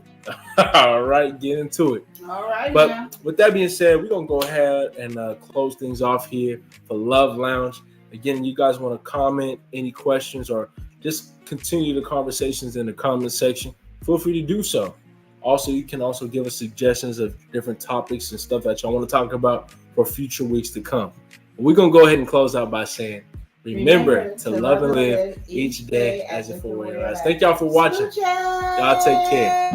All right, get into it. All right. But now, with that being said, we're going to go ahead and close things off here for Love Lounge. Again, you guys want to comment any questions or just continue the conversations in the comment section, feel free to do so. Also, you can also give us suggestions of different topics and stuff that y'all want to talk about for future weeks to come. We're going to go ahead and close out by saying, remember to love and live each day as if it were your last. Thank y'all for watching. Y'all take care.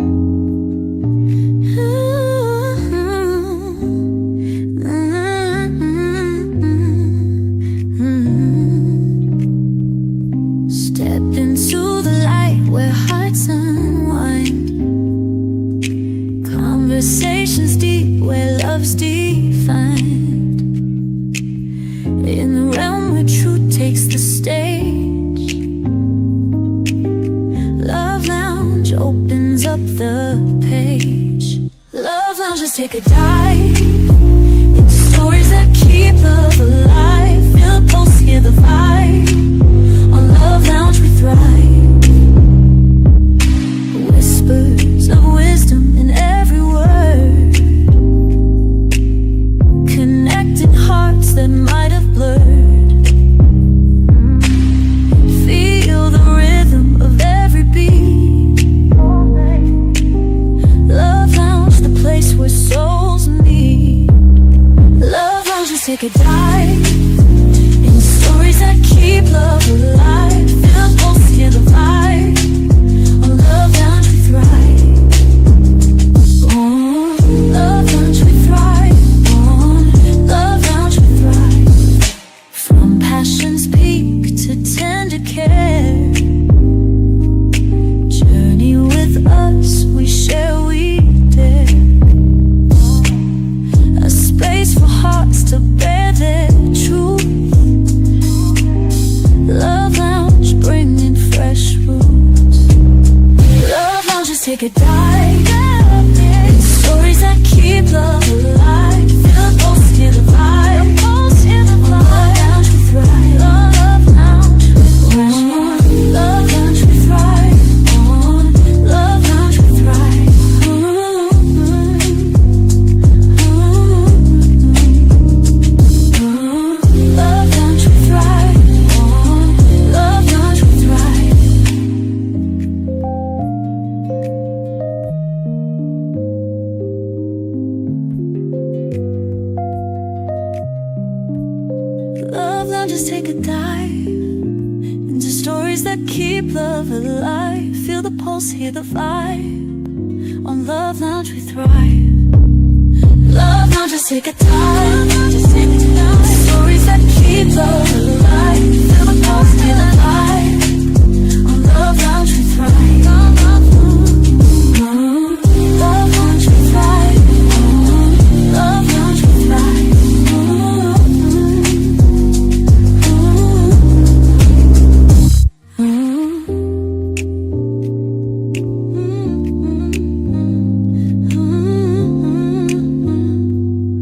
Step into the light where hearts unwind, conversations deep where love's defined, in the realm where truth takes the stage. Love Lounge opens up the page. Love Lounge, let's take a dive into stories that keep love alive. Feel the pulse, hear the vibe. On Love Lounge we thrive. Whispers of wisdom in every word, connecting hearts that might have blurred. Feel the rhythm of every beat. Love Lounge, the place where souls meet. Love Lounge, let's take a dive in stories that keep love alive. Feel the pulse, hear the vibe. On Love Lounge we thrive. On Love Lounge we thrive. On Love Lounge we thrive. From passion's peak to tender care, take a dive in stories that keep love alive. Feel the pulse, hear the vibe. Love Lounge we thrive. Love Lounge we thrive. Love Lounge we thrive. Love Lounge we thrive. Love Lounge we thrive. Love Lounge we thrive. Love Lounges take a dive into stories that keep love alive. Feel the pulse, hear the vibe. On Love Lounge we thrive. Love Lounges take a dive. Stories that keep love alive. Feel the pulse, hear the vibe.